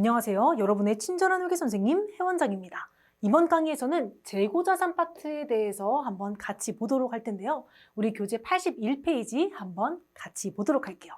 안녕하세요. 여러분의 친절한 회계 선생님 회원장입니다. 이번 강의에서는 재고자산 파트에 대해서 한번 같이 보도록 할 텐데요. 우리 교재 81페이지 한번 같이 보도록 할게요.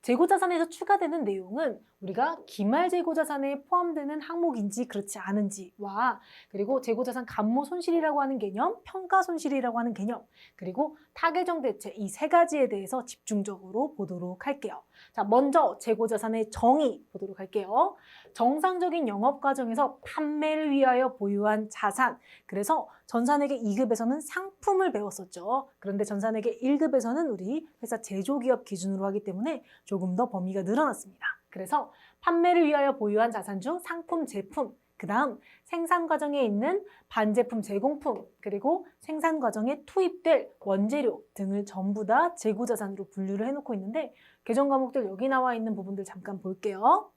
재고자산에서 추가되는 내용은 우리가 기말재고자산에 포함되는 항목인지 그렇지 않은지와 그리고 재고자산 감모손실이라고 하는 개념, 평가손실이라고 하는 개념, 그리고 타개정대체 이 세 가지에 대해서 집중적으로 보도록 할게요. 자, 먼저 재고자산의 정의 보도록 할게요. 정상적인 영업과정에서 판매를 위하여 보유한 자산, 그래서 전산회계 2급에서는 상품을 배웠었죠. 그런데 전산회계 1급에서는 우리 회사 제조기업 기준으로 하기 때문에 조금 더 범위가 늘어났습니다. 그래서 판매를 위하여 보유한 자산 중 상품, 제품, 그 다음 생산 과정에 있는 반제품 제공품, 그리고 생산 과정에 투입될 원재료 등을 전부 다 재고자산으로 분류를 해놓고 있는데 개정 과목들 여기 나와 있는 부분들 잠깐 볼게요.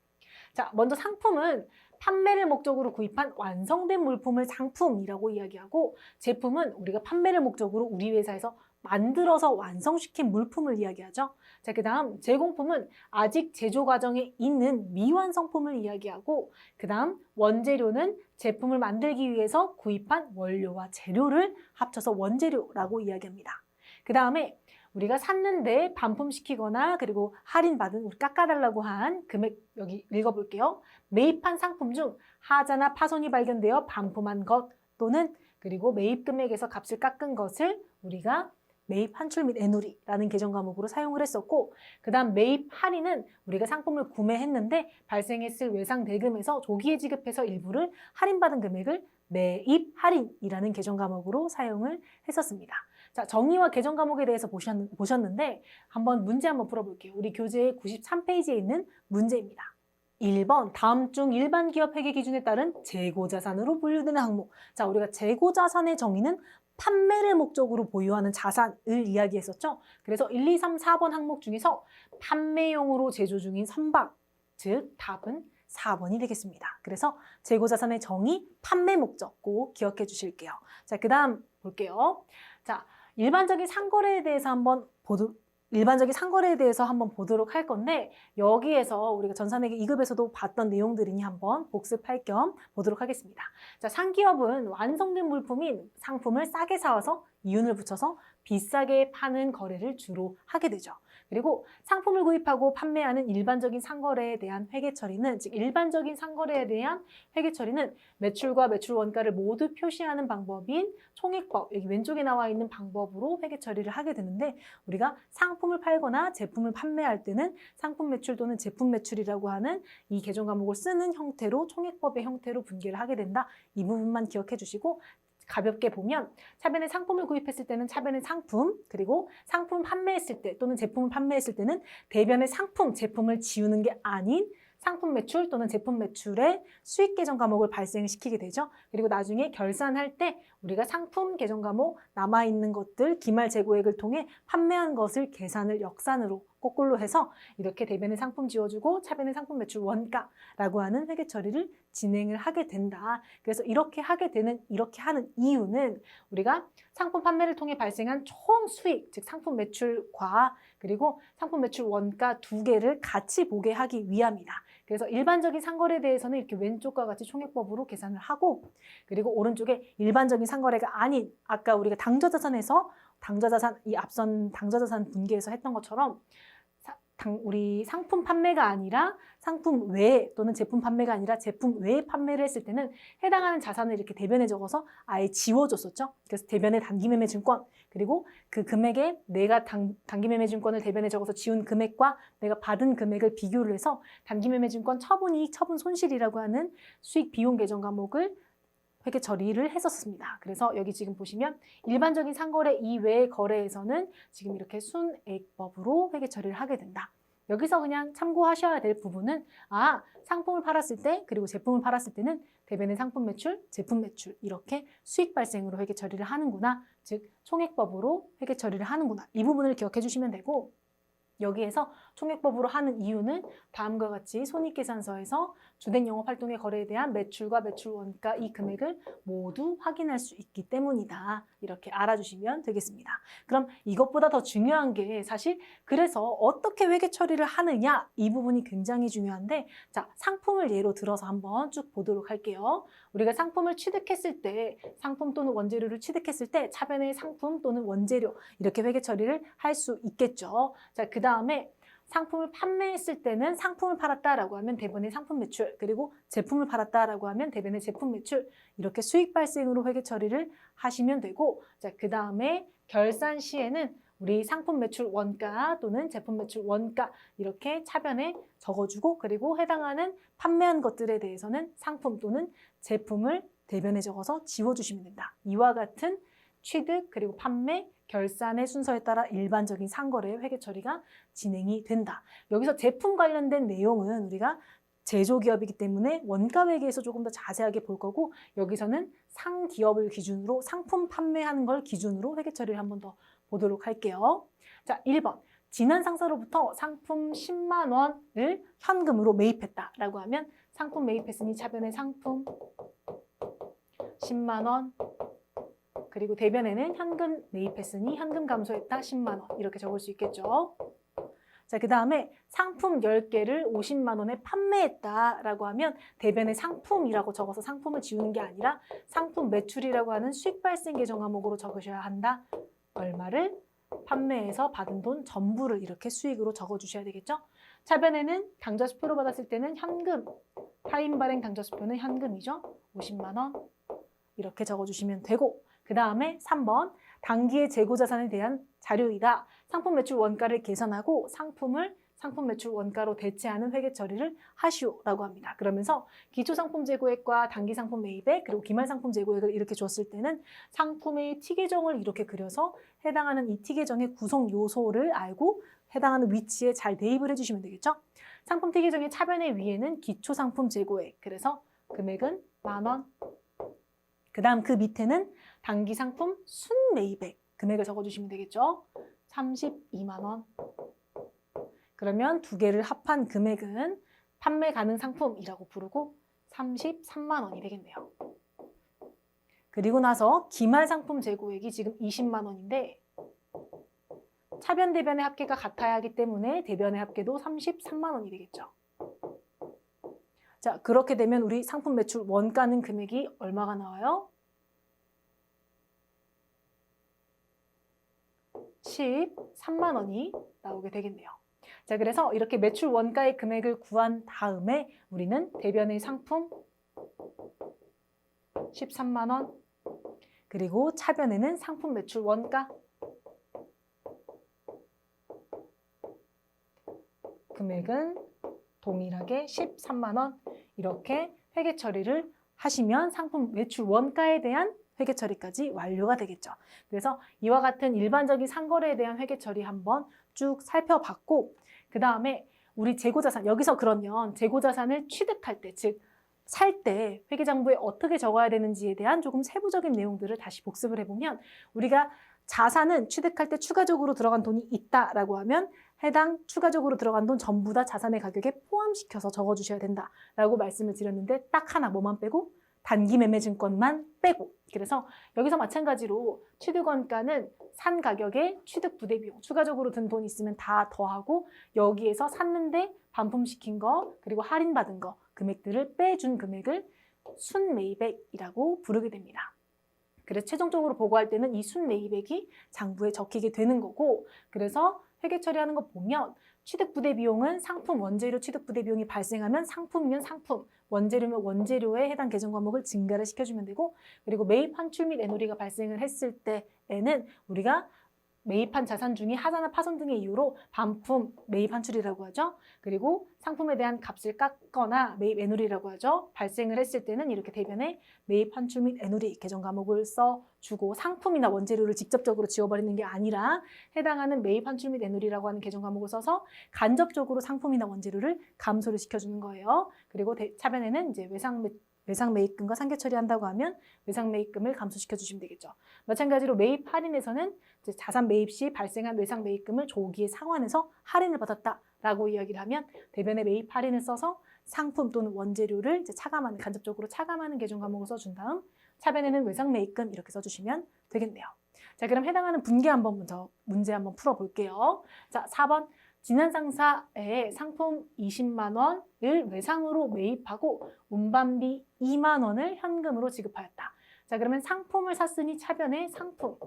자, 먼저 상품은 판매를 목적으로 구입한 완성된 물품을 상품이라고 이야기하고 제품은 우리가 판매를 목적으로 우리 회사에서 만들어서 완성시킨 물품을 이야기하죠. 자, 그 다음 제공품은 아직 제조 과정에 있는 미완성품을 이야기하고 그 다음 원재료는 제품을 만들기 위해서 구입한 원료와 재료를 합쳐서 원재료라고 이야기합니다. 그 다음에 우리가 샀는데 반품시키거나 그리고 할인받은 우리 깎아달라고 한 금액 여기 읽어볼게요. 매입한 상품 중 하자나 파손이 발견되어 반품한 것 또는 그리고 매입 금액에서 값을 깎은 것을 우리가 매입 환출 및 애누리라는 개정 과목으로 사용을 했었고 그 다음 매입 할인은 우리가 상품을 구매했는데 발생했을 외상 대금에서 조기에 지급해서 일부를 할인받은 금액을 매입 할인이라는 개정 과목으로 사용을 했었습니다. 자, 정의와 개정 과목에 대해서 보셨는데 문제 한번 풀어볼게요. 우리 교재 93페이지에 있는 문제입니다. 1번, 다음 중 일반 기업 회계 기준에 따른 재고자산으로 분류되는 항목. 자, 우리가 재고자산의 정의는 판매를 목적으로 보유하는 자산을 이야기했었죠. 그래서 1, 2, 3, 4번 항목 중에서 판매용으로 제조 중인 선박, 즉 답은 4번이 되겠습니다. 그래서 재고자산의 정의, 판매 목적 꼭 기억해 주실게요. 자, 그 다음 볼게요. 자, 일반적인 상거래에 대해서 한번 보도록 할 건데 여기에서 우리가 전산회계 2급에서도 봤던 내용들이니 한번 복습할 겸 보도록 하겠습니다. 자, 상기업은 완성된 물품인 상품을 싸게 사와서 이윤을 붙여서 비싸게 파는 거래를 주로 하게 되죠. 그리고 상품을 구입하고 판매하는 일반적인 상거래에 대한 회계 처리는 즉 일반적인 상거래에 대한 회계 처리는 매출과 매출 원가를 모두 표시하는 방법인 총액법, 여기 왼쪽에 나와 있는 방법으로 회계 처리를 하게 되는데 우리가 상품을 팔거나 제품을 판매할 때는 상품 매출 또는 제품 매출이라고 하는 이 개정 과목을 쓰는 형태로 총액법의 형태로 분개를 하게 된다. 이 부분만 기억해 주시고 가볍게 보면 차변에 상품을 구입했을 때는 차변의 상품, 그리고 상품 판매했을 때 또는 제품을 판매했을 때는 대변의 상품, 제품을 지우는 게 아닌 상품 매출 또는 제품 매출의 수익 계정 과목을 발생시키게 되죠. 그리고 나중에 결산할 때 우리가 상품 계정 과목 남아있는 것들 기말 재고액을 통해 판매한 것을 계산을 역산으로 거꾸로 해서 이렇게 대변의 상품 지워주고 차변의 상품 매출 원가라고 하는 회계 처리를 진행을 하게 된다. 그래서 이렇게 하는 이유는 우리가 상품 판매를 통해 발생한 총 수익, 즉 상품 매출과 그리고 상품 매출 원가 두 개를 같이 보게 하기 위함이다. 그래서 일반적인 상거래에 대해서는 이렇게 왼쪽과 같이 총액법으로 계산을 하고 그리고 오른쪽에 일반적인 상거래가 아닌 아까 우리가 당좌자산에서 앞선 당좌자산 분기에서 했던 것처럼 우리 상품 판매가 아니라 상품 외 또는 제품 판매가 아니라 제품 외에 판매를 했을 때는 해당하는 자산을 이렇게 대변에 적어서 아예 지워줬었죠. 그래서 대변에 단기매매증권 그리고 그 금액에 내가 단기매매증권을 대변에 적어서 지운 금액과 내가 받은 금액을 비교를 해서 단기매매증권 처분이익, 처분손실이라고 하는 수익 비용 계정 과목을 회계 처리를 했었습니다. 그래서 여기 지금 보시면 일반적인 상거래 이외의 거래에서는 지금 이렇게 순액법으로 회계 처리를 하게 된다. 여기서 그냥 참고하셔야 될 부분은 상품을 팔았을 때 그리고 제품을 팔았을 때는 대변의 상품 매출, 제품 매출 이렇게 수익 발생으로 회계 처리를 하는구나. 즉 총액법으로 회계 처리를 하는구나. 이 부분을 기억해 주시면 되고 여기에서 총액법으로 하는 이유는 다음과 같이 손익계산서에서 주된 영업활동의 거래에 대한 매출과 매출 원가 이 금액을 모두 확인할 수 있기 때문이다. 이렇게 알아주시면 되겠습니다. 그럼 이것보다 더 중요한 게 사실 그래서 어떻게 회계 처리를 하느냐 이 부분이 굉장히 중요한데 자, 상품을 예로 들어서 한번 쭉 보도록 할게요. 우리가 상품을 취득했을 때 상품 또는 원재료를 취득했을 때 차변의 상품 또는 원재료 이렇게 회계 처리를 할 수 있겠죠. 자, 그 다음에 상품을 판매했을 때는 상품을 팔았다라고 하면 대변의 상품 매출, 그리고 제품을 팔았다라고 하면 대변의 제품 매출 이렇게 수익 발생으로 회계 처리를 하시면 되고 자, 그 다음에 결산 시에는 우리 상품 매출 원가 또는 제품 매출 원가 이렇게 차변에 적어주고 그리고 해당하는 판매한 것들에 대해서는 상품 또는 제품을 대변에 적어서 지워주시면 된다. 이와 같은 취득 그리고 판매 결산의 순서에 따라 일반적인 상거래 회계 처리가 진행이 된다. 여기서 제품 관련된 내용은 우리가 제조기업이기 때문에 원가 회계에서 조금 더 자세하게 볼 거고 여기서는 상기업을 기준으로 상품 판매하는 걸 기준으로 회계 처리를 한 번 더 보도록 할게요. 자, 1번. 지난 상사로부터 상품 10만 원을 현금으로 매입했다라고 하면 상품 매입했으니 차변의 상품 10만 원 그리고 대변에는 현금 매입했으니 현금 감소했다 10만 원 이렇게 적을 수 있겠죠. 자, 그 다음에 상품 10개를 50만 원에 판매했다라고 하면 대변에 상품이라고 적어서 상품을 지우는 게 아니라 상품 매출이라고 하는 수익 발생 계정 항목으로 적으셔야 한다. 얼마를 판매해서 받은 돈 전부를 이렇게 수익으로 적어주셔야 되겠죠. 차변에는 당좌수표로 받았을 때는 현금, 타임 발행 당좌수표는 현금이죠. 50만 원 이렇게 적어주시면 되고 그 다음에 3번 당기의 재고자산에 대한 자료이다. 상품 매출 원가를 계산하고 상품을 상품 매출 원가로 대체하는 회계 처리를 하시오라고 합니다. 그러면서 기초상품 재고액과 단기상품 매입액 그리고 기말상품 재고액을 이렇게 줬을 때는 상품의 T계정을 이렇게 그려서 해당하는 이 T계정의 구성 요소를 알고 해당하는 위치에 잘 대입을 해주시면 되겠죠. 상품 T계정의 차변의 위에는 기초상품 재고액 그래서 금액은 10,000원 그 다음 그 밑에는 단기상품 순매입액 금액을 적어주시면 되겠죠. 32만 원. 그러면 두 개를 합한 금액은 판매 가능 상품이라고 부르고 33만 원이 되겠네요. 그리고 나서 기말상품 재고액이 지금 20만 원인데 차변 대변의 합계가 같아야 하기 때문에 대변의 합계도 33만 원이 되겠죠. 자, 그렇게 되면 우리 상품 매출 원가는 금액이 얼마가 나와요? 13만 원이 나오게 되겠네요. 자, 그래서 이렇게 매출 원가의 금액을 구한 다음에 우리는 대변의 상품 13만 원 그리고 차변에는 상품 매출 원가 금액은 동일하게 13만 원 이렇게 회계 처리를 하시면 상품 매출 원가에 대한 회계 처리까지 완료가 되겠죠. 그래서 이와 같은 일반적인 상거래에 대한 회계 처리 한번 쭉 살펴봤고 그 다음에 우리 재고자산 여기서 그러면 재고자산을 취득할 때 즉 살 때 회계장부에 어떻게 적어야 되는지에 대한 조금 세부적인 내용들을 다시 복습을 해보면 우리가 자산은 취득할 때 추가적으로 들어간 돈이 있다라고 하면 해당 추가적으로 들어간 돈 전부 다 자산의 가격에 포함시켜서 적어주셔야 된다라고 말씀을 드렸는데 딱 하나 뭐만 빼고 단기매매증권만 빼고 그래서 여기서 마찬가지로 취득원가는 산 가격에 취득부대비용 추가적으로 든 돈 있으면 다 더하고 여기에서 샀는데 반품시킨 거 그리고 할인받은 거 금액들을 빼준 금액을 순매입액이라고 부르게 됩니다. 그래서 최종적으로 보고할 때는 이 순매입액이 장부에 적히게 되는 거고 그래서 회계 처리하는 거 보면 취득부대비용은 상품 원재료 취득부대비용이 발생하면 상품이면 상품, 원재료면 원재료에 해당 계정 과목을 증가를 시켜주면 되고 그리고 매입 환출 및 애놀이가 발생을 했을 때에는 우리가 매입한 자산 중에 하자나 파손 등의 이유로 반품, 매입 환출이라고 하죠. 그리고 상품에 대한 값을 깎거나 매입 애놀이라고 하죠. 발생을 했을 때는 이렇게 대변에 매입 환출 및 애놀이 계정 과목을 써주고 상품이나 원재료를 직접적으로 지워버리는 게 아니라 해당하는 매입 환출 및 애놀이라고 하는 계정 과목을 써서 간접적으로 상품이나 원재료를 감소를 시켜주는 거예요. 그리고 차변에는 이제 외상 매입금과 상계 처리한다고 하면 외상 매입금을 감소시켜 주시면 되겠죠. 마찬가지로 매입 할인에서는 이제 자산 매입 시 발생한 외상 매입금을 조기에 상환해서 할인을 받았다라고 이야기를 하면 대변에 매입 할인을 써서 상품 또는 원재료를 이제 차감하는, 간접적으로 차감하는 계정 과목을 써준 다음 차변에는 외상 매입금 이렇게 써주시면 되겠네요. 자, 그럼 해당하는 분기 한번 먼저 문제 한번 풀어볼게요. 자, 4번. 지난 상사에 상품 20만 원을 외상으로 매입하고 운반비 2만 원을 현금으로 지급하였다. 자, 그러면 상품을 샀으니 차변에 상품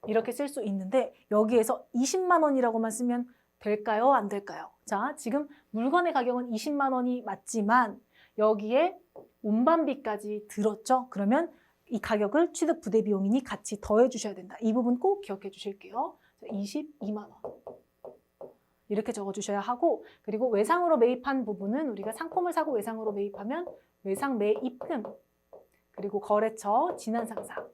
이렇게 쓸 수 있는데 여기에서 20만 원이라고만 쓰면 될까요? 안 될까요? 자, 지금 물건의 가격은 20만 원이 맞지만 여기에 운반비까지 들었죠? 그러면 이 가격을 취득 부대 비용이니 같이 더해 주셔야 된다. 이 부분 꼭 기억해 주실게요. 22만 원. 이렇게 적어 주셔야 하고, 그리고 외상으로 매입한 부분은 우리가 상품을 사고 외상으로 매입하면 외상 매입금, 그리고 거래처 지난 상사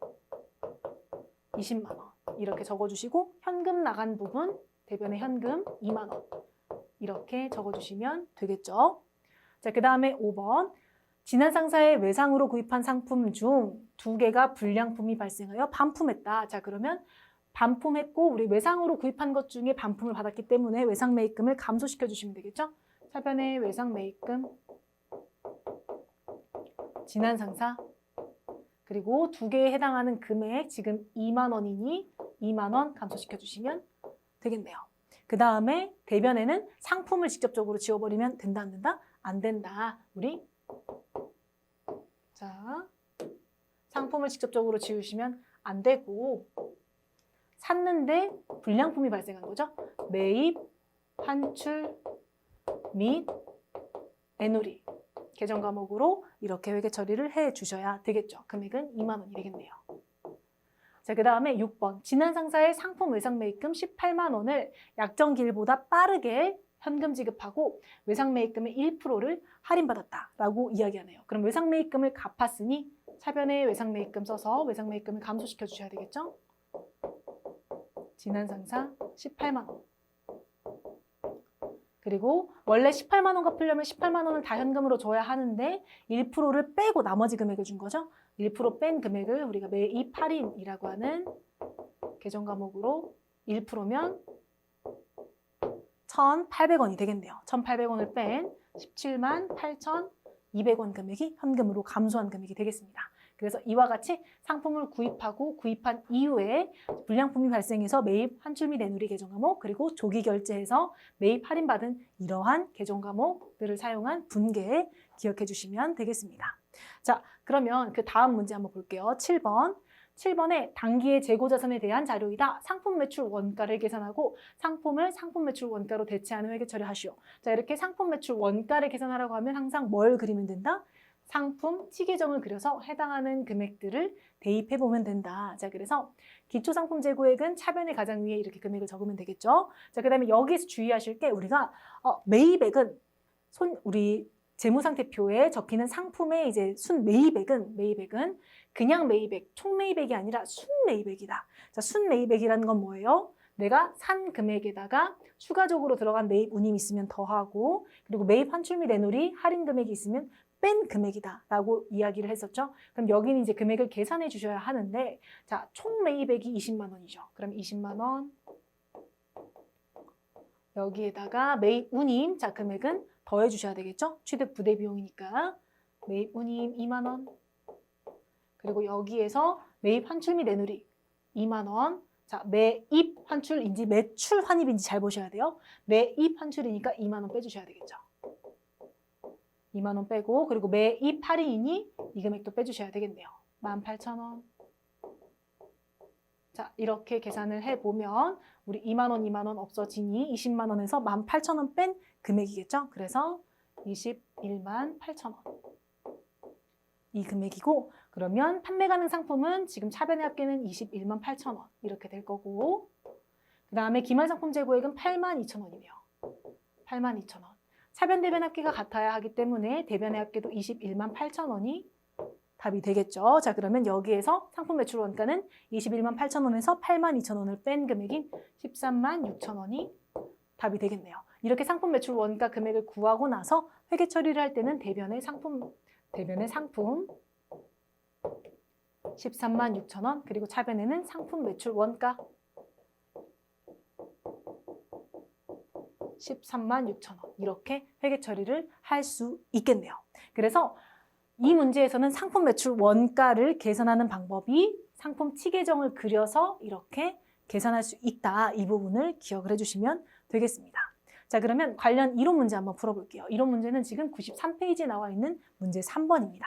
20만 원 이렇게 적어 주시고 현금 나간 부분 대변에 현금 2만 원 이렇게 적어 주시면 되겠죠. 자, 그다음에 5번. 지난 상사에 외상으로 구입한 상품 중 2개가 불량품이 발생하여 반품했다. 자, 그러면 반품했고 우리 외상으로 구입한 것 중에 반품을 받았기 때문에 외상 매입금을 감소시켜 주시면 되겠죠. 차변에 외상 매입금 지난 상사 그리고 2개에 해당하는 금액 지금 2만 원이니 2만 원 감소시켜 주시면 되겠네요. 그 다음에 대변에는 상품을 직접적으로 지워버리면 된다 안 된다? 안 된다. 우리 자, 상품을 직접적으로 지우시면 안 되고 샀는데 불량품이 발생한 거죠. 매입, 환출 및 애누리 계정 과목으로 이렇게 회계 처리를 해 주셔야 되겠죠. 금액은 2만 원이 되겠네요. 자, 그 다음에 6번. 지난 상사의 상품 외상 매입금 18만 원을 약정기일보다 빠르게 현금 지급하고 외상 매입금의 1%를 할인받았다라고 이야기하네요. 그럼 외상 매입금을 갚았으니 차변에 외상 매입금 써서 외상 매입금을 감소시켜 주셔야 되겠죠? 지난 상사 18만 원. 그리고 원래 18만 원 갚으려면 18만 원을 다 현금으로 줘야 하는데 1%를 빼고 나머지 금액을 준 거죠. 1% 뺀 금액을 우리가 매입 할인이라고 하는 계정 과목으로 1%면 1,800원이 되겠네요. 1,800원을 뺀 17만 8,200원 금액이 현금으로 감소한 금액이 되겠습니다. 그래서 이와 같이 상품을 구입하고 구입한 이후에 불량품이 발생해서 매입 환출 및 애누리 계정 과목 그리고 조기 결제해서 매입 할인받은 이러한 계정 과목들을 사용한 분계 기억해 주시면 되겠습니다. 자, 그러면 그 다음 문제 한번 볼게요. 7번. 7번에 단기의 재고자산에 대한 자료이다. 상품 매출 원가를 계산하고 상품을 상품 매출 원가로 대체하는 회계 처리하시오. 자, 이렇게 상품 매출 원가를 계산하라고 하면 항상 뭘 그리면 된다? 상품 치계정을 그려서 해당하는 금액들을 대입해 보면 된다. 자, 그래서 기초상품 재고액은 차변의 가장 위에 이렇게 금액을 적으면 되겠죠. 자, 그다음에 여기에서 주의하실 게 우리가 매입액은 우리 재무상태표에 적히는 상품의 이제 매입액은 그냥 매입액, 총 매입액이 아니라 순 매입액이다. 자, 순 매입액이라는 건 뭐예요? 내가 산 금액에다가 추가적으로 들어간 매입 운임이 있으면 더하고 그리고 매입 환출 및 애누리 할인 금액이 있으면 뺀 금액이다 라고 이야기를 했었죠. 그럼 여기는 이제 금액을 계산해 주셔야 하는데 자, 총 매입액이 20만 원이죠. 그럼 20만 원 여기에다가 매입 운임 자, 금액은 더해 주셔야 되겠죠. 취득 부대 비용이니까 매입 운임 2만 원 그리고 여기에서 매입 환출 및 애누리 2만 원 자, 매입 환출인지 매출 환입인지 잘 보셔야 돼요. 매입 환출이니까 2만 원 빼주셔야 되겠죠. 2만 원 빼고 그리고 매입 할인이니 이 금액도 빼주셔야 되겠네요. 18,000원. 자, 이렇게 계산을 해보면 우리 2만 원 없어지니 20만 원에서 18,000원 뺀 금액이겠죠. 그래서 21만 8,000원. 이 금액이고 그러면 판매 가능 상품은 지금 차변의 합계는 21만 8,000원 이렇게 될 거고 그 다음에 기말 상품 재고액은 8만 2,000원이네요. 8만 2,000원. 차변 대변 합계가 같아야 하기 때문에 대변의 합계도 21만 8,000원이 답이 되겠죠. 자, 그러면 여기에서 상품 매출 원가는 21만 8,000원에서 8만 2,000원을 뺀 금액인 13만 6,000원이 답이 되겠네요. 이렇게 상품 매출 원가 금액을 구하고 나서 회계 처리를 할 때는 대변의 상품 13만 6천 원, 그리고 차변에는 상품 매출 원가 13만 6천 원, 이렇게 회계 처리를 할 수 있겠네요. 그래서 이 문제에서는 상품 매출 원가를 계산하는 방법이 상품 티 계정을 그려서 이렇게 계산할 수 있다. 이 부분을 기억을 해주시면 되겠습니다. 자, 그러면 관련 이론 문제 한번 풀어볼게요. 이론 문제는 지금 93페이지에 나와 있는 문제 3번입니다.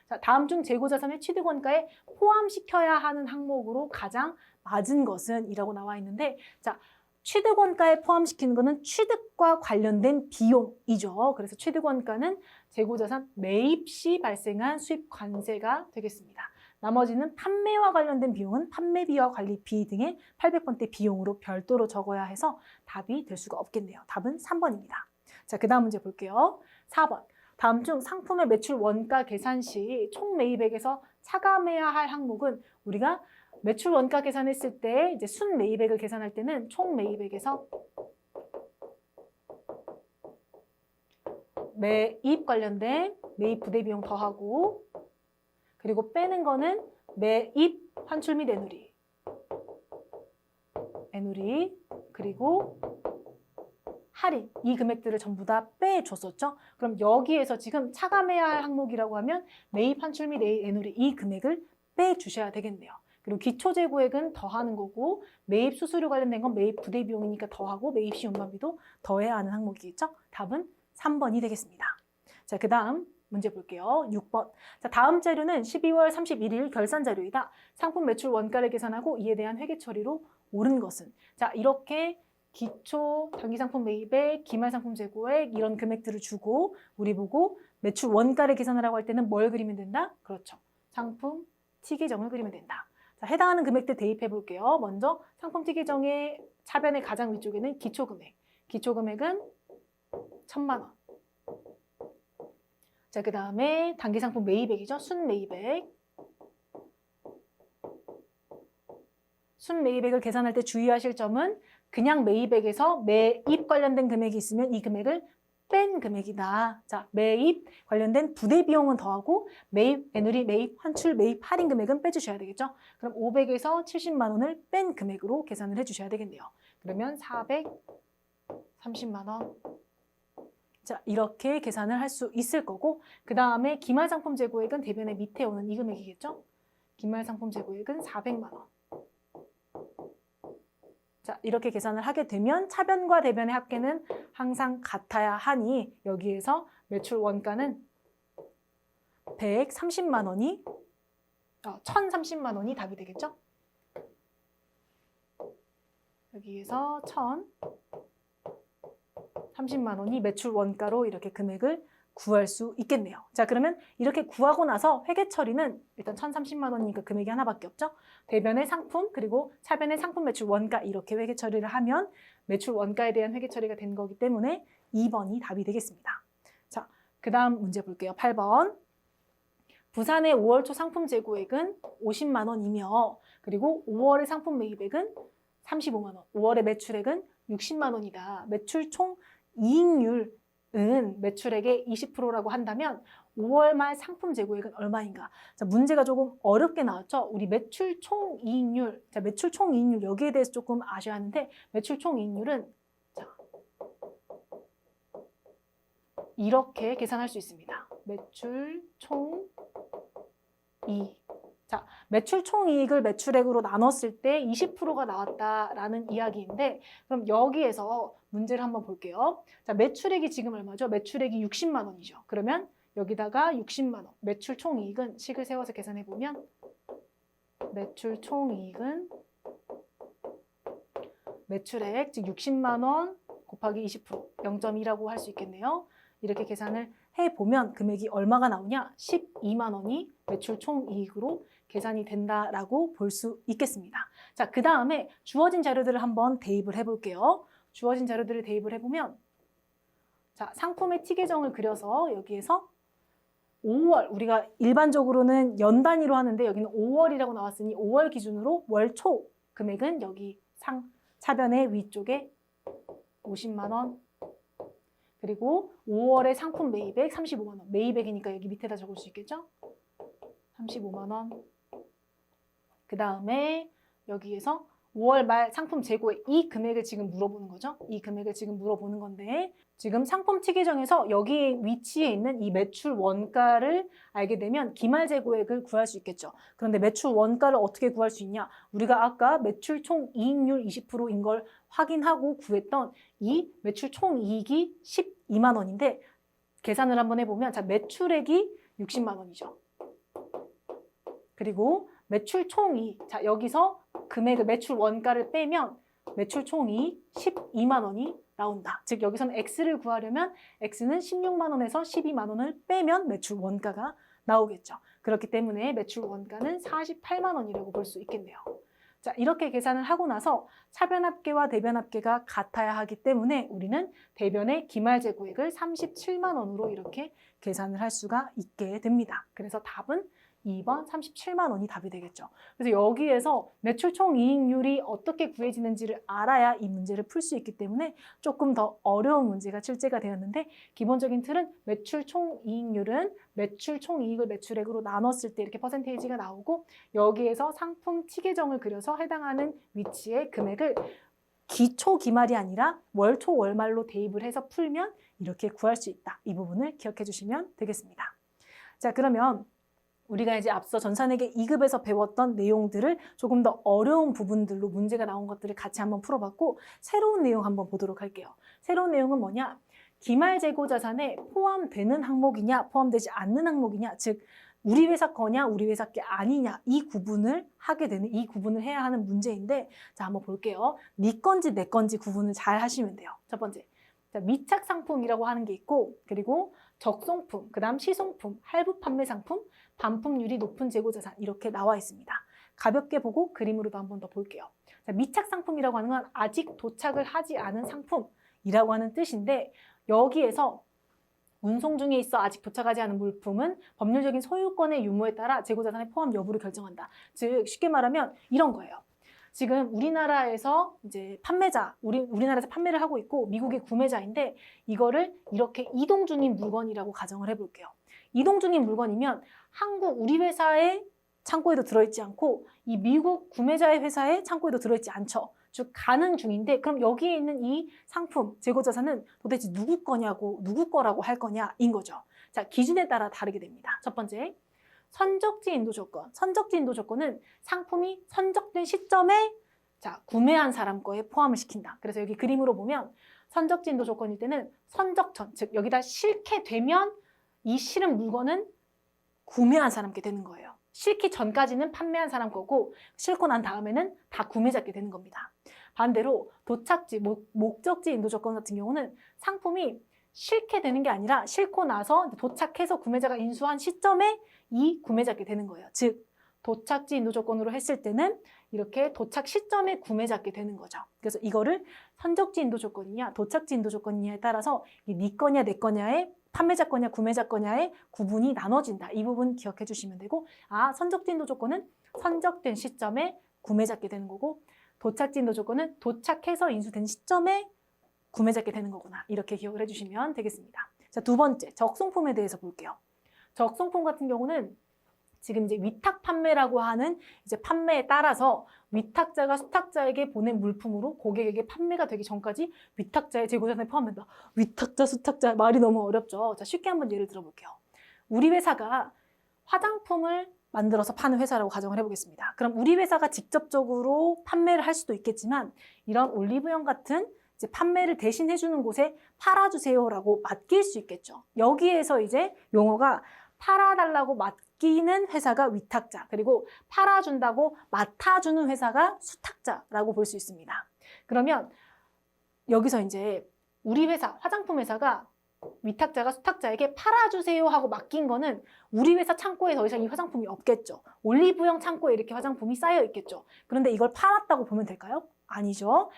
자, 다음 중 재고자산의 취득원가에 포함시켜야 하는 항목으로 가장 맞은 것은 이라고 나와 있는데, 자, 취득원가에 포함시키는 것은 취득과 관련된 비용이죠. 그래서 취득원가는 재고자산 매입 시 발생한 수입 관세가 되겠습니다. 나머지는 판매와 관련된 비용은 판매비와 관리비 등의 800번대 비용으로 별도로 적어야 해서 답이 될 수가 없겠네요. 답은 3번입니다. 자, 그 다음 문제 볼게요. 4번. 다음 중 상품의 매출 원가 계산 시 총 매입액에서 차감해야 할 항목은 우리가 매출 원가 계산했을 때 이제 순 매입액을 계산할 때는 총 매입액에서 매입 관련된 매입 부대 비용 더하고, 그리고 빼는 거는 매입 환출 및 애누리, 그리고 할인, 이 금액들을 전부 다 빼줬었죠. 그럼 여기에서 지금 차감해야 할 항목이라고 하면 매입 환출 및 애누리, 이 금액을 빼주셔야 되겠네요. 그리고 기초재고액은 더하는 거고, 매입 수수료 관련된 건 매입 부대 비용이니까 더하고, 매입 시 운반비도 더해야 하는 항목이겠죠. 답은 3번이 되겠습니다. 자, 그 다음 문제 볼게요. 6번. 자, 다음 자료는 12월 31일 결산 자료이다. 상품 매출 원가를 계산하고 이에 대한 회계 처리로 옳은 것은. 자, 이렇게 기초 단기상품 매입액, 기말상품 재고액 이런 금액들을 주고 우리 보고 매출 원가를 계산하라고 할 때는 뭘 그리면 된다? 그렇죠. 상품 티 계정을 그리면 된다. 자, 해당하는 금액들 대입해 볼게요. 먼저 상품 티 계정의 차변의 가장 위쪽에는 기초금액. 기초금액은 1,000만 원. 자, 그 다음에 단기상품 매입액이죠. 순매입액. 순매입액을 계산할 때 주의하실 점은 그냥 매입액에서 매입 관련된 금액이 있으면 이 금액을 뺀 금액이다. 자, 매입 관련된 부대 비용은 더하고 매입 애누리, 매입 환출, 매입 할인 금액은 빼주셔야 되겠죠. 그럼 500에서 70만 원을 뺀 금액으로 계산을 해주셔야 되겠네요. 그러면 430만 원. 자, 이렇게 계산을 할 수 있을 거고, 그 다음에 기말상품 재고액은 대변의 밑에 오는 이 금액이겠죠. 기말상품 재고액은 400만 원. 자, 이렇게 계산을 하게 되면 차변과 대변의 합계는 항상 같아야 하니 여기에서 매출 원가는 130만 원이 1030만 원이 답이 되겠죠? 여기에서 1030만 원이 매출 원가로 이렇게 금액을 구할 수 있겠네요. 자, 그러면 이렇게 구하고 나서 회계 처리는 일단 1030만 원이니까 금액이 하나밖에 없죠. 대변의 상품 그리고 차변의 상품 매출 원가 이렇게 회계 처리를 하면 매출 원가에 대한 회계 처리가 된 거기 때문에 2번이 답이 되겠습니다. 자, 그 다음 문제 볼게요. 8번. 부산의 5월 초 상품 재고액은 50만 원이며 그리고 5월의 상품 매입액은 35만 원, 5월의 매출액은 60만 원이다. 매출 총 이익률 은 매출액의 20%라고 한다면 5월 말 상품 재고액은 얼마인가? 자, 문제가 조금 어렵게 나왔죠? 우리 매출 총이익률, 자, 매출 총이익률 여기에 대해서 조금 아셔야 하는데 매출 총이익률은 자, 이렇게 계산할 수 있습니다. 매출 총이익. 자, 매출 총이익을 매출액으로 나눴을 때 20%가 나왔다라는 이야기인데 그럼 여기에서 문제를 한번 볼게요. 자, 매출액이 지금 얼마죠? 매출액이 60만 원이죠. 그러면 여기다가 60만 원, 매출 총이익은 식을 세워서 계산해 보면 매출 총이익은 매출액, 즉 60만 원 곱하기 20%, 0.2라고 할 수 있겠네요. 이렇게 계산을 해보면 금액이 얼마가 나오냐? 12만 원이 매출 총이익으로 계산이 된다라고 볼 수 있겠습니다. 자, 그 다음에 주어진 자료들을 한번 대입을 해볼게요. 주어진 자료들을 대입을 해보면 자, 상품의 티 계정을 그려서 여기에서 5월, 우리가 일반적으로는 연 단위로 하는데 여기는 5월이라고 나왔으니 5월 기준으로 월 초 금액은 여기 차변의 위쪽에 50만 원, 그리고 5월에 상품 매입액 35만 원. 매입액이니까 여기 밑에다 적을 수 있겠죠? 35만 원. 그 다음에 여기에서 5월 말 상품 재고액 이 금액을 지금 물어보는 거죠. 이 금액을 지금 물어보는 건데 지금 상품 특이정에서 여기 위치에 있는 이 매출 원가를 알게 되면 기말 재고액을 구할 수 있겠죠. 그런데 매출 원가를 어떻게 구할 수 있냐? 우리가 아까 매출 총 이익률 20%인 걸 확인하고 구했던 이 매출 총 이익이 12만 원인데 계산을 한번 해보면 자 매출액이 60만 원이죠. 그리고 매출 총이익, 자 여기서 금액을 매출 원가를 빼면 매출 총이익 12만 원이 나온다. 즉 여기서는 X를 구하려면 X는 16만 원에서 12만 원을 빼면 매출 원가가 나오겠죠. 그렇기 때문에 매출 원가는 48만 원이라고 볼 수 있겠네요. 자 이렇게 계산을 하고 나서 차변합계와 대변합계가 같아야 하기 때문에 우리는 대변의 기말재고액을 37만 원으로 이렇게 계산을 할 수가 있게 됩니다. 그래서 답은 2번 37만 원이 답이 되겠죠. 그래서 여기에서 매출 총이익률이 어떻게 구해지는지를 알아야 이 문제를 풀 수 있기 때문에 조금 더 어려운 문제가 출제가 되었는데 기본적인 틀은 매출 총이익률은 매출 총이익을 매출액으로 나눴을 때 이렇게 퍼센테이지가 나오고 여기에서 상품 티계정을 그려서 해당하는 위치의 금액을 기초 기말이 아니라 월초 월말로 대입을 해서 풀면 이렇게 구할 수 있다. 이 부분을 기억해 주시면 되겠습니다. 자 그러면 우리가 이제 앞서 전산회계 2급에서 배웠던 내용들을 조금 더 어려운 부분들로 문제가 나온 것들을 같이 한번 풀어봤고 새로운 내용 한번 보도록 할게요. 새로운 내용은 뭐냐? 기말재고자산에 포함되는 항목이냐 포함되지 않는 항목이냐 즉 우리 회사 거냐 우리 회사 게 아니냐 이 구분을 하게 되는 이 구분을 해야 하는 문제인데 자 한번 볼게요. 네 건지 내 건지 구분을 잘 하시면 돼요. 첫 번째 자, 미착 상품이라고 하는 게 있고 그리고 적송품, 그 다음 시송품, 할부 판매 상품, 반품률이 높은 재고자산 이렇게 나와 있습니다. 가볍게 보고 그림으로도 한번 더 볼게요. 자, 미착 상품이라고 하는 건 아직 도착을 하지 않은 상품이라고 하는 뜻인데 여기에서 운송 중에 있어 아직 도착하지 않은 물품은 법률적인 소유권의 유무에 따라 재고자산의 포함 여부를 결정한다. 즉 쉽게 말하면 이런 거예요. 지금 우리나라에서 이제 판매자, 우리나라에서 판매를 하고 있고 미국의 구매자인데 이거를 이렇게 이동 중인 물건이라고 가정을 해볼게요. 이동 중인 물건이면 우리 회사의 창고에도 들어있지 않고 이 미국 구매자의 회사의 창고에도 들어있지 않죠. 즉 가는 중인데 그럼 여기에 있는 이 상품, 재고자산은 도대체 누구 거냐고 누구 거라고 할 거냐인 거죠. 자 기준에 따라 다르게 됩니다. 첫 번째. 선적지 인도 조건. 선적지 인도 조건은 상품이 선적된 시점에 자, 구매한 사람 거에 포함을 시킨다. 그래서 여기 그림으로 보면 선적지 인도 조건일 때는 선적전, 즉 여기다 실게 되면 이 실은 물건은 구매한 사람께 되는 거예요. 실기 전까지는 판매한 사람 거고 실고 난 다음에는 다 구매자께 되는 겁니다. 반대로 도착지, 목적지 인도 조건 같은 경우는 상품이 실게 되는 게 아니라 실고 나서 도착해서 구매자가 인수한 시점에 이 구매자께 되는 거예요. 즉 도착지 인도 조건으로 했을 때는 이렇게 도착 시점에 구매자께 되는 거죠. 그래서 이거를 선적지 인도 조건이냐 도착지 인도 조건이냐에 따라서 네 거냐 내 거냐의 판매자 거냐 구매자 거냐의 구분이 나눠진다. 이 부분 기억해 주시면 되고 선적지 인도 조건은 선적된 시점에 구매자께 되는 거고 도착지 인도 조건은 도착해서 인수된 시점에 구매자께 되는 거구나. 이렇게 기억을 해주시면 되겠습니다. 자, 두 번째, 적송품에 대해서 볼게요. 적송품 같은 경우는 지금 이제 위탁 판매라고 하는 이제 판매에 따라서 위탁자가 수탁자에게 보낸 물품으로 고객에게 판매가 되기 전까지 위탁자의 재고자산에 포함된다. 위탁자, 수탁자 말이 너무 어렵죠. 자, 쉽게 한번 예를 들어볼게요. 우리 회사가 화장품을 만들어서 파는 회사라고 가정을 해보겠습니다. 그럼 우리 회사가 직접적으로 판매를 할 수도 있겠지만 이런 올리브영 같은 이제 판매를 대신 해주는 곳에 팔아주세요라고 맡길 수 있겠죠. 여기에서 이제 용어가 팔아달라고 맡기는 회사가 위탁자, 그리고 팔아준다고 맡아주는 회사가 수탁자라고 볼 수 있습니다. 그러면 여기서 이제 우리 회사, 화장품 회사가 위탁자가 수탁자에게 팔아주세요 하고 맡긴 거는 우리 회사 창고에 더 이상 이 화장품이 없겠죠. 올리브영 창고에 이렇게 화장품이 쌓여 있겠죠. 그런데 이걸 팔았다고 보면 될까요? 아니죠.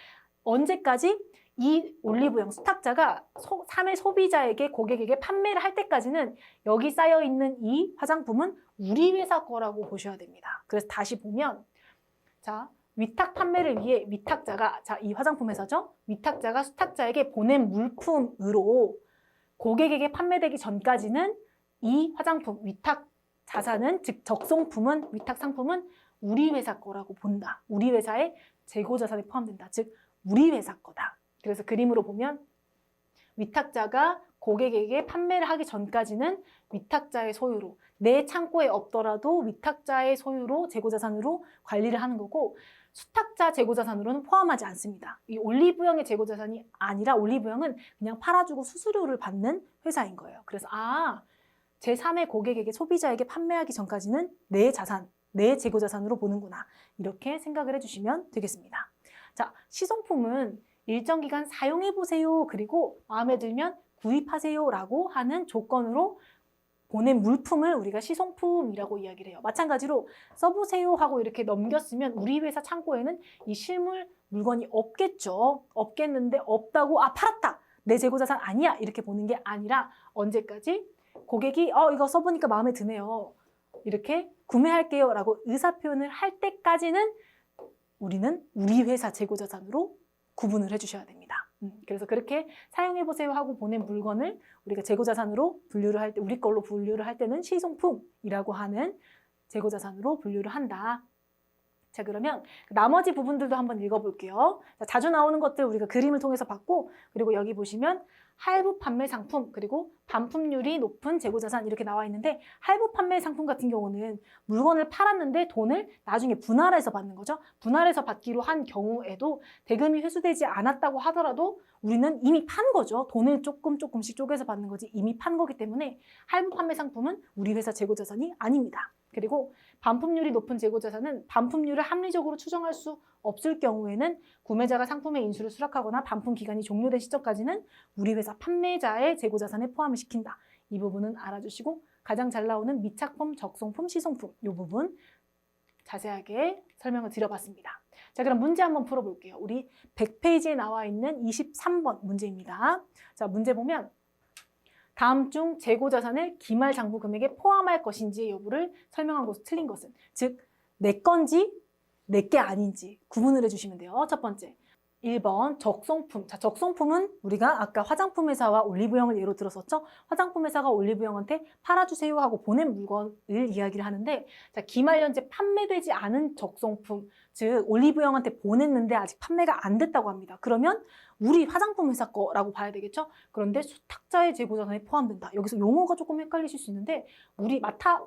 언제까지? 이 올리브영 수탁자가 3회 소비자에게 고객에게 판매를 할 때까지는 여기 쌓여있는 이 화장품은 우리 회사 거라고 보셔야 됩니다. 그래서 다시 보면 자 위탁 판매를 위해 위탁자가 이 화장품 회사죠. 위탁자가 수탁자에게 보낸 물품으로 고객에게 판매되기 전까지는 이 화장품, 위탁 자산은, 즉 적성품은, 위탁 상품은 우리 회사 거라고 본다. 우리 회사의 재고 자산에 포함된다. 즉 우리 회사 거다. 그래서 그림으로 보면 위탁자가 고객에게 판매를 하기 전까지는 위탁자의 소유로, 내 창고에 없더라도 위탁자의 소유로 재고자산으로 관리를 하는 거고, 수탁자 재고자산으로는 포함하지 않습니다. 이 올리브영의 재고자산이 아니라 올리브영은 그냥 팔아주고 수수료를 받는 회사인 거예요. 그래서 제3의 고객에게, 소비자에게 판매하기 전까지는 내 자산, 내 재고자산으로 보는구나. 이렇게 생각을 해주시면 되겠습니다. 자, 시성품은 일정 기간 사용해보세요. 그리고 마음에 들면 구입하세요 라고 하는 조건으로 보낸 물품을 우리가 시성품이라고 이야기를 해요. 마찬가지로 써보세요 하고 이렇게 넘겼으면 우리 회사 창고에는 이 실물 물건이 없겠죠. 없겠는데 없다고 팔았다. 내 재고자산 아니야. 이렇게 보는 게 아니라 언제까지? 고객이 이거 써보니까 마음에 드네요. 이렇게 구매할게요 라고 의사표현을 할 때까지는 우리는 우리 회사 재고자산으로 구분을 해주셔야 됩니다. 그래서 그렇게 사용해보세요 하고 보낸 물건을 우리가 재고자산으로 분류를 할 때, 우리 걸로 분류를 할 때는 시성품이라고 하는 재고자산으로 분류를 한다. 자, 그러면 나머지 부분들도 한번 읽어볼게요. 자, 자주 나오는 것들 우리가 그림을 통해서 봤고, 그리고 여기 보시면 할부 판매 상품, 그리고 반품률이 높은 재고자산 이렇게 나와 있는데, 할부 판매 상품 같은 경우는 물건을 팔았는데 돈을 나중에 분할해서 받는 거죠. 분할해서 받기로 한 경우에도 대금이 회수되지 않았다고 하더라도 우리는 이미 판 거죠. 돈을 조금씩 쪼개서 받는 거지 이미 판 거기 때문에 할부 판매 상품은 우리 회사 재고자산이 아닙니다. 그리고 반품률이 높은 재고자산은 반품률을 합리적으로 추정할 수 없을 경우에는 구매자가 상품의 인수를 수락하거나 반품 기간이 종료된 시점까지는 우리 회사 판매자의 재고자산에 포함을 시킨다. 이 부분은 알아주시고, 가장 잘 나오는 미착품, 적성품, 시성품 이 부분 자세하게 설명을 드려봤습니다. 자, 그럼 문제 한번 풀어볼게요. 우리 100페이지에 나와 있는 23번 문제입니다. 자, 문제 보면 다음 중 재고자산을 기말 장부 금액에 포함할 것인지의 여부를 설명한 것은 틀린 것은, 즉 내 건지 내 게 아닌지 구분을 해주시면 돼요. 첫 번째, 1번 적성품. 자, 적성품은 우리가 아까 화장품 회사와 올리브영을 예로 들었었죠. 화장품 회사가 올리브영한테 팔아주세요 하고 보낸 물건을 이야기를 하는데, 자, 기말 현재 판매되지 않은 적성품, 즉 올리브영한테 보냈는데 아직 판매가 안 됐다고 합니다. 그러면 우리 화장품 회사 거라고 봐야 되겠죠. 그런데 수탁자의 재고자산에 포함된다. 여기서 용어가 조금 헷갈리실 수 있는데, 우리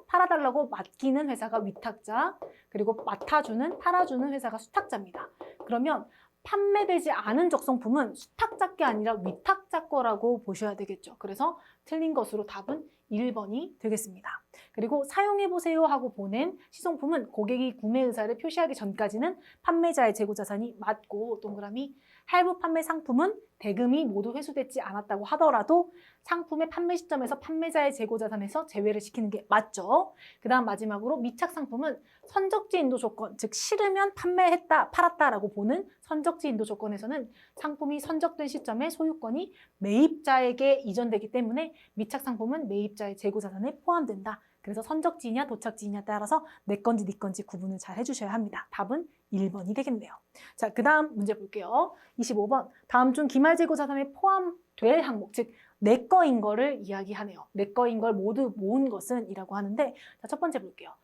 팔아달라고 맡기는 회사가 위탁자, 그리고 팔아주는 회사가 수탁자입니다. 그러면 판매되지 않은 적성품은 수탁자 게 아니라 위탁자 거라고 보셔야 되겠죠. 그래서 틀린 것으로 답은 1번이 되겠습니다. 그리고 사용해보세요 하고 보낸 시성품은 고객이 구매 의사를 표시하기 전까지는 판매자의 재고자산이 맞고, 동그라미 할부 판매 상품은 대금이 모두 회수되지 않았다고 하더라도 상품의 판매 시점에서 판매자의 재고자산에서 제외를 시키는 게 맞죠. 그 다음 마지막으로 미착 상품은 선적지 인도 조건, 즉 싫으면 판매했다, 팔았다라고 보는 선적지 인도 조건에서는 상품이 선적된 시점에 소유권이 매입자에게 이전되기 때문에 미착 상품은 매입자의 재고자산에 포함된다. 그래서 선적지이냐 도착지이냐 따라서 내 건지 네 건지 구분을 잘 해주셔야 합니다. 답은 1번이 되겠네요. 자, 그 다음 문제 볼게요. 25번. 다음 중 기말재고자산에 포함될 항목, 즉 내 거인 거를 이야기하네요. 내 거인 걸 모두 모은 것은 이라고 하는데, 자, 첫 번째 볼게요.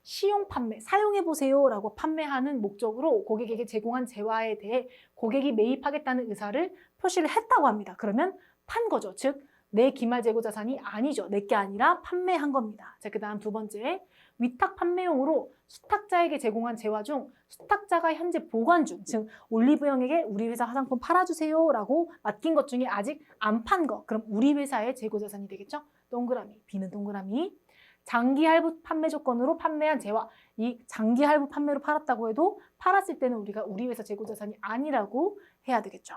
시용 판매, 사용해보세요 라고 판매하는 목적으로 고객에게 제공한 재화에 대해 고객이 매입하겠다는 의사를 표시를 했다고 합니다. 그러면 판 거죠. 즉 내 기말재고자산이 아니죠. 내 게 아니라 판매한 겁니다. 자, 그 다음 두 번째, 위탁 판매용으로 수탁자에게 제공한 재화 중 수탁자가 현재 보관 중, 즉 올리브영에게 우리 회사 화장품 팔아주세요 라고 맡긴 것 중에 아직 안 판 거, 그럼 우리 회사의 재고자산이 되겠죠. 동그라미, B는 동그라미. 장기 할부 판매 조건으로 판매한 재화, 이 장기 할부 판매로 팔았다고 해도 팔았을 때는 우리가 우리 회사 재고자산이 아니라고 해야 되겠죠.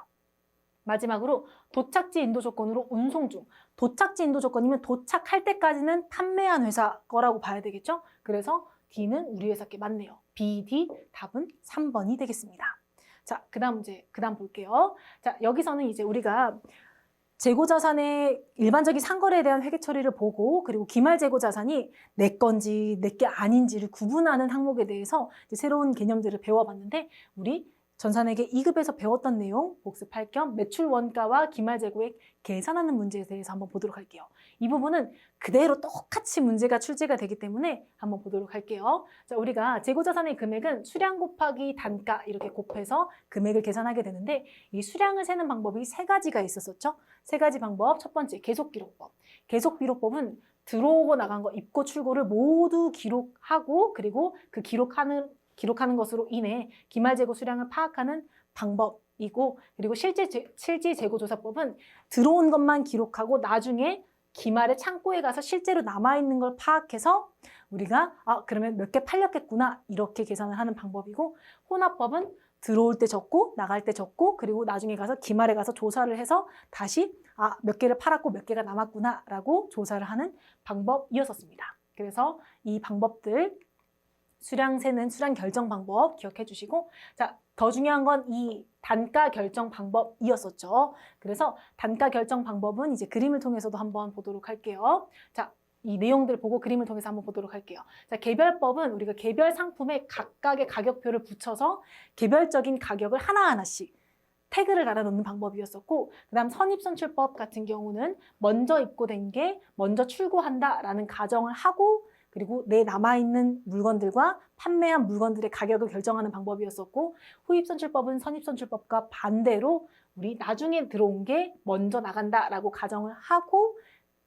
마지막으로 도착지 인도 조건으로 운송 중, 도착지 인도 조건이면 도착할 때까지는 판매한 회사 거라고 봐야 되겠죠. 그래서 D는 우리 회사 게 맞네요. B, D, 답은 3번이 되겠습니다. 자, 그 다음 볼게요. 자, 여기서는 이제 우리가 재고자산의 일반적인 상거래에 대한 회계 처리를 보고, 그리고 기말재고자산이 내 건지 내 게 아닌지를 구분하는 항목에 대해서 이제 새로운 개념들을 배워봤는데, 우리 전산회계 2급에서 배웠던 내용 복습할 겸 매출 원가와 기말 재고액 계산하는 문제에 대해서 한번 보도록 할게요. 이 부분은 그대로 똑같이 문제가 출제가 되기 때문에 한번 보도록 할게요. 자, 우리가 재고자산의 금액은 수량 곱하기 단가 이렇게 곱해서 금액을 계산하게 되는데 이 수량을 세는 방법이 세 가지가 있었었죠. 세 가지 방법. 첫 번째 계속기록법. 계속기록법은 들어오고 나간 거, 입고 출고를 모두 기록하고 그리고 그 기록하는 것으로 인해 기말재고 수량을 파악하는 방법이고 그리고 실질재고조사법은 들어온 것만 기록하고 나중에 기말에 창고에 가서 실제로 남아있는 걸 파악해서 우리가 그러면 몇 개 팔렸겠구나 이렇게 계산을 하는 방법이고 혼합법은 들어올 때 적고 나갈 때 적고 그리고 나중에 가서 기말에 가서 조사를 해서 다시 몇 개를 팔았고 몇 개가 남았구나 라고 조사를 하는 방법이었었습니다. 그래서 이 방법들 수량 세는 수량 결정 방법 기억해 주시고 자, 더 중요한 건 이 단가 결정 방법이었었죠. 그래서 단가 결정 방법은 이제 그림을 통해서도 한번 보도록 할게요. 자, 이 내용들 보고 그림을 통해서 한번 보도록 할게요. 자, 개별법은 우리가 개별 상품에 각각의 가격표를 붙여서 개별적인 가격을 하나하나씩 태그를 달아놓는 방법이었었고 그 다음 선입선출법 같은 경우는 먼저 입고된 게 먼저 출고한다라는 가정을 하고 그리고 내 남아있는 물건들과 판매한 물건들의 가격을 결정하는 방법이었었고 후입선출법은 선입선출법과 반대로 우리 나중에 들어온 게 먼저 나간다라고 가정을 하고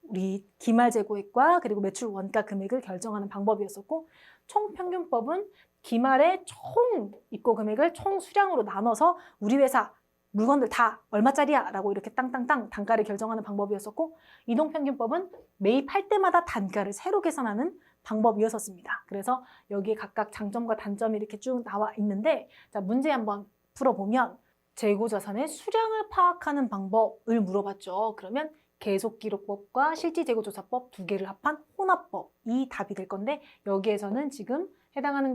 우리 기말재고액과 그리고 매출 원가 금액을 결정하는 방법이었었고 총평균법은 기말의 총 입고 금액을 총 수량으로 나눠서 우리 회사 물건들 다 얼마짜리야 라고 이렇게 땅땅땅 단가를 결정하는 방법이었었고 이동평균법은 매입할 때마다 단가를 새로 계산하는 방법이었었습니다. 그래서 여기에 각각 장점과 단점이 이렇게 쭉 나와 있는데 자, 문제 한번 풀어보면 재고자산의 수량을 파악하는 방법을 물어봤죠. 그러면 계속기록법과 실질재고조사법 두 개를 합한 혼합법이 답이 될 건데 여기에서는 지금 해당하는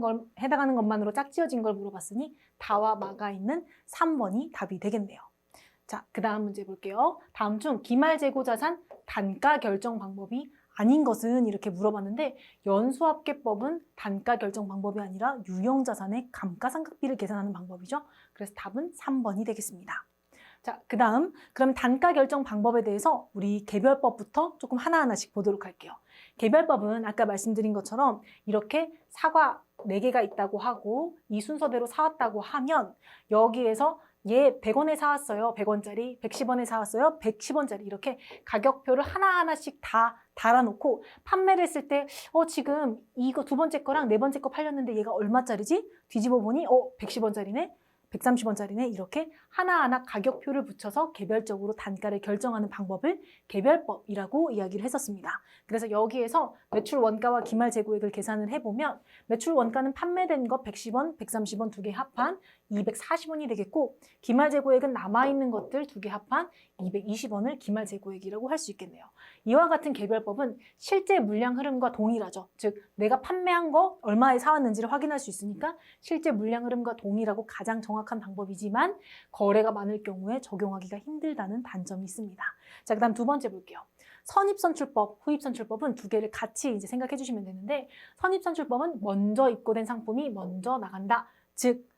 것만으로 짝지어진 걸 물어봤으니 다와 마가 있는 3번이 답이 되겠네요. 자, 그 다음 문제 볼게요. 다음 중 기말재고자산 단가 결정 방법이 아닌 것은 이렇게 물어봤는데 연수합계법은 단가 결정 방법이 아니라 유형자산의 감가상각비를 계산하는 방법이죠. 그래서 답은 3번이 되겠습니다. 자, 그 다음 그럼 단가 결정 방법에 대해서 우리 개별법부터 조금 하나하나씩 보도록 할게요. 개별법은 아까 말씀드린 것처럼 이렇게 사과 4개가 있다고 하고 이 순서대로 사왔다고 하면 여기에서 얘 100원에 사왔어요. 100원짜리, 110원에 사왔어요. 110원짜리 이렇게 가격표를 하나하나씩 다 달아놓고 판매를 했을 때 지금 이거 두 번째 거랑 네 번째 거 팔렸는데 얘가 얼마짜리지? 뒤집어 보니 110원짜리네. 130원짜리네 이렇게 하나하나 가격표를 붙여서 개별적으로 단가를 결정하는 방법을 개별법이라고 이야기를 했었습니다. 그래서 여기에서 매출 원가와 기말 재고액을 계산을 해보면 매출 원가는 판매된 거 110원, 130원 두 개 합한 240원이 되겠고 기말 재고액은 남아있는 것들 두 개 합한 220원을 기말 재고액이라고 할 수 있겠네요. 이와 같은 개별법은 실제 물량 흐름과 동일하죠. 즉 내가 판매한 거 얼마에 사왔는지를 확인할 수 있으니까 실제 물량 흐름과 동일하고 가장 정확한 방법이지만 거래가 많을 경우에 적용하기가 힘들다는 단점이 있습니다. 자, 그다음 두 번째 볼게요. 선입선출법, 후입선출법은 두 개를 같이 이제 생각해 주시면 되는데 선입선출법은 먼저 입고된 상품이 먼저 나간다. 즉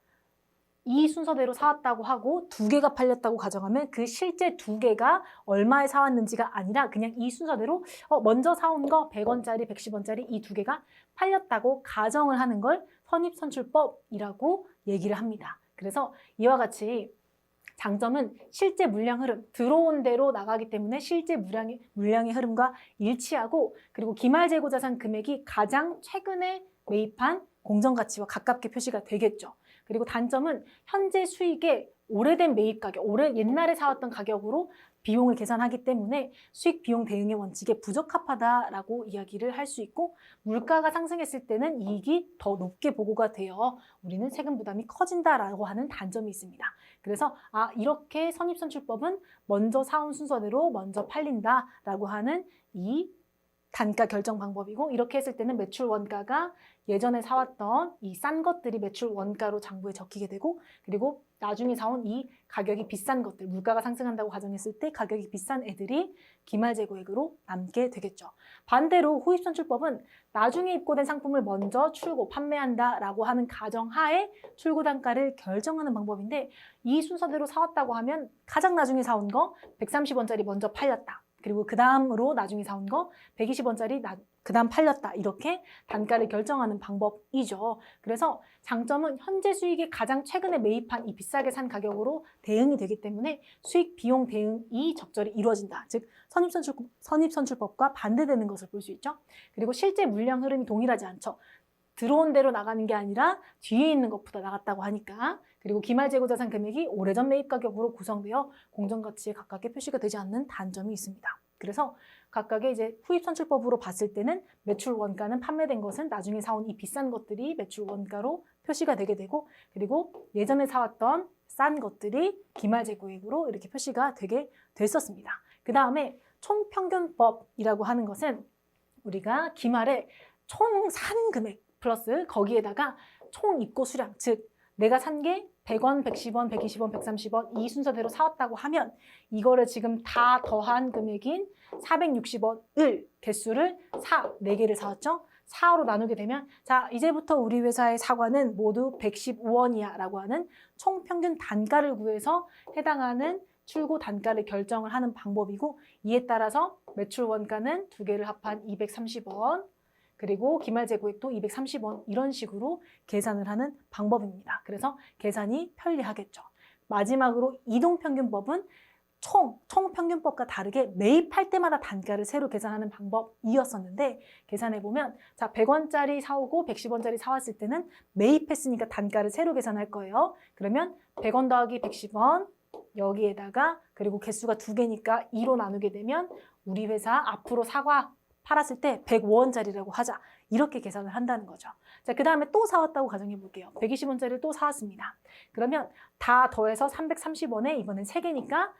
이 순서대로 사왔다고 하고 두 개가 팔렸다고 가정하면 그 실제 두 개가 얼마에 사왔는지가 아니라 그냥 이 순서대로 먼저 사온 거 100원짜리, 110원짜리 이 두 개가 팔렸다고 가정을 하는 걸 선입선출법이라고 얘기를 합니다. 그래서 이와 같이 장점은 실제 물량 흐름, 들어온 대로 나가기 때문에 실제 물량의 흐름과 일치하고 그리고 기말재고자산 금액이 가장 최근에 매입한 공정가치와 가깝게 표시가 되겠죠. 그리고 단점은 현재 수익의 오래된 매입 가격, 옛날에 사왔던 가격으로 비용을 계산하기 때문에 수익 비용 대응의 원칙에 부적합하다라고 이야기를 할 수 있고 물가가 상승했을 때는 이익이 더 높게 보고가 되어 우리는 세금 부담이 커진다라고 하는 단점이 있습니다. 그래서 이렇게 선입선출법은 먼저 사온 순서대로 먼저 팔린다라고 하는 이 단가 결정 방법이고, 이렇게 했을 때는 매출 원가가 예전에 사왔던 이 싼 것들이 매출 원가로 장부에 적히게 되고, 그리고 나중에 사온 이 가격이 비싼 것들, 물가가 상승한다고 가정했을 때 가격이 비싼 애들이 기말재고액으로 남게 되겠죠. 반대로 후입선출법은 나중에 입고된 상품을 먼저 출고, 판매한다라고 하는 가정하에 출고 단가를 결정하는 방법인데, 이 순서대로 사왔다고 하면 가장 나중에 사온 거 130원짜리 먼저 팔렸다. 그리고 그 다음으로 나중에 사온 거 120원짜리 그 다음 팔렸다. 이렇게 단가를 결정하는 방법이죠. 그래서 장점은 현재 수익이 가장 최근에 매입한 이 비싸게 산 가격으로 대응이 되기 때문에 수익 비용 대응이 적절히 이루어진다. 즉 선입선출법과 반대되는 것을 볼 수 있죠. 그리고 실제 물량 흐름이 동일하지 않죠. 들어온 대로 나가는 게 아니라 뒤에 있는 것보다 나갔다고 하니까. 그리고 기말재고자산 금액이 오래전 매입 가격으로 구성되어 공정가치에 가깝게 표시가 되지 않는 단점이 있습니다. 그래서 각각의 이제 후입선출법으로 봤을 때는 매출 원가는 판매된 것은 나중에 사온 이 비싼 것들이 매출 원가로 표시가 되게 되고, 그리고 예전에 사왔던 싼 것들이 기말재고액으로 이렇게 표시가 되게 됐었습니다. 그 다음에 총평균법이라고 하는 것은 우리가 기말에 총 산 금액 플러스 거기에다가 총 입고 수량, 즉 내가 산 게 100원, 110원, 120원, 130원 이 순서대로 사왔다고 하면 이거를 지금 다 더한 금액인 460원을 개수를 4개를 사왔죠. 4로 나누게 되면 자, 이제부터 우리 회사의 사과는 모두 115원이야 라고 하는 총평균 단가를 구해서 해당하는 출고 단가를 결정을 하는 방법이고, 이에 따라서 매출 원가는 두 개를 합한 230원, 그리고 기말재고액도 230원 이런 식으로 계산을 하는 방법입니다. 그래서 계산이 편리하겠죠. 마지막으로 이동평균법은 총평균법과 다르게 매입할 때마다 단가를 새로 계산하는 방법이었었는데, 계산해보면 자 100원짜리 사오고 110원짜리 사왔을 때는 매입했으니까 단가를 새로 계산할 거예요. 그러면 100원 더하기 110원 여기에다가 그리고 개수가 2개니까 2로 나누게 되면 우리 회사 앞으로 사과 팔았을 때 105원짜리라고 하자. 이렇게 계산을 한다는 거죠. 자, 그 다음에 또 사왔다고 가정해 볼게요. 120원짜리를 또 사왔습니다. 그러면 다 더해서 330원에 이번엔 3개니까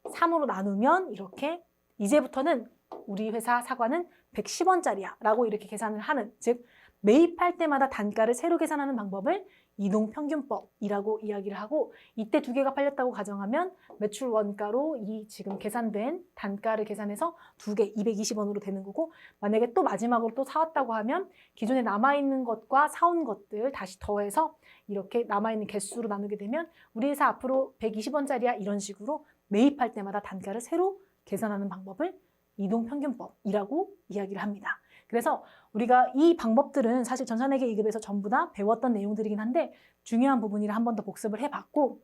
3으로 나누면 이렇게 이제부터는 우리 회사 사과는 110원짜리야 라고 이렇게 계산을 하는, 즉 매입할 때마다 단가를 새로 계산하는 방법을 이동평균법이라고 이야기를 하고, 이때 두 개가 팔렸다고 가정하면 매출 원가로 이 지금 계산된 단가를 계산해서 2개 220원으로 되는 거고, 만약에 또 마지막으로 또 사왔다고 하면 기존에 남아있는 것과 사온 것들 다시 더해서 이렇게 남아있는 개수로 나누게 되면 우리 회사 앞으로 120원짜리야 이런 식으로 매입할 때마다 단가를 새로 계산하는 방법을 이동평균법이라고 이야기를 합니다. 그래서 우리가 이 방법들은 사실 전산회계 2급에서 전부 다 배웠던 내용들이긴 한데 중요한 부분이라 한 번 더 복습을 해봤고,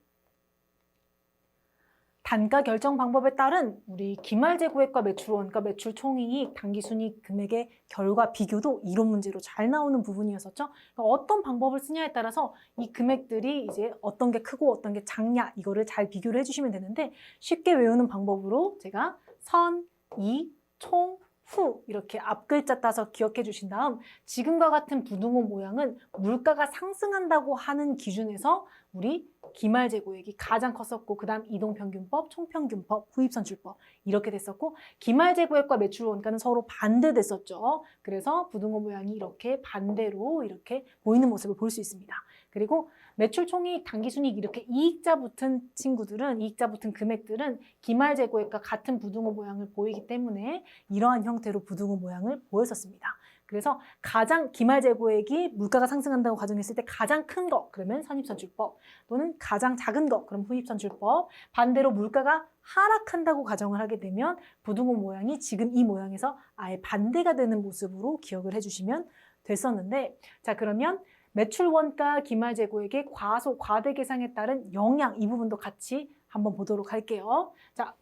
단가 결정 방법에 따른 우리 기말재고액과 매출원가, 매출총이익, 당기순이익 금액의 결과 비교도 이론 문제로 잘 나오는 부분이었었죠. 그러니까 어떤 방법을 쓰냐에 따라서 이 금액들이 이제 어떤 게 크고 어떤 게 작냐 이거를 잘 비교를 해주시면 되는데, 쉽게 외우는 방법으로 제가 선, 이, 총, 후 이렇게 앞글자 따서 기억해 주신 다음, 지금과 같은 부등호 모양은 물가가 상승한다고 하는 기준에서 우리 기말재고액이 가장 컸었고, 그 다음 이동평균법, 총평균법, 후입선출법 이렇게 됐었고, 기말재고액과 매출원가는 서로 반대됐었죠. 그래서 부등호 모양이 이렇게 반대로 이렇게 보이는 모습을 볼 수 있습니다. 그리고 매출총이익, 당기순이익 이렇게 이익자 붙은 친구들은, 이익자 붙은 금액들은 기말재고액과 같은 부등호 모양을 보이기 때문에 이러한 형태로 부등호 모양을 보였었습니다. 그래서 가장 기말재고액이 물가가 상승한다고 가정했을 때 가장 큰 거 그러면 선입선출법, 또는 가장 작은 거 그럼 후입선출법, 반대로 물가가 하락한다고 가정을 하게 되면 부등호 모양이 지금 이 모양에서 아예 반대가 되는 모습으로 기억을 해주시면 됐었는데, 자 그러면 매출 원가 기말재고액의 과소, 과대 계상에 따른 영향, 이 부분도 같이 한번 보도록 할게요. 자,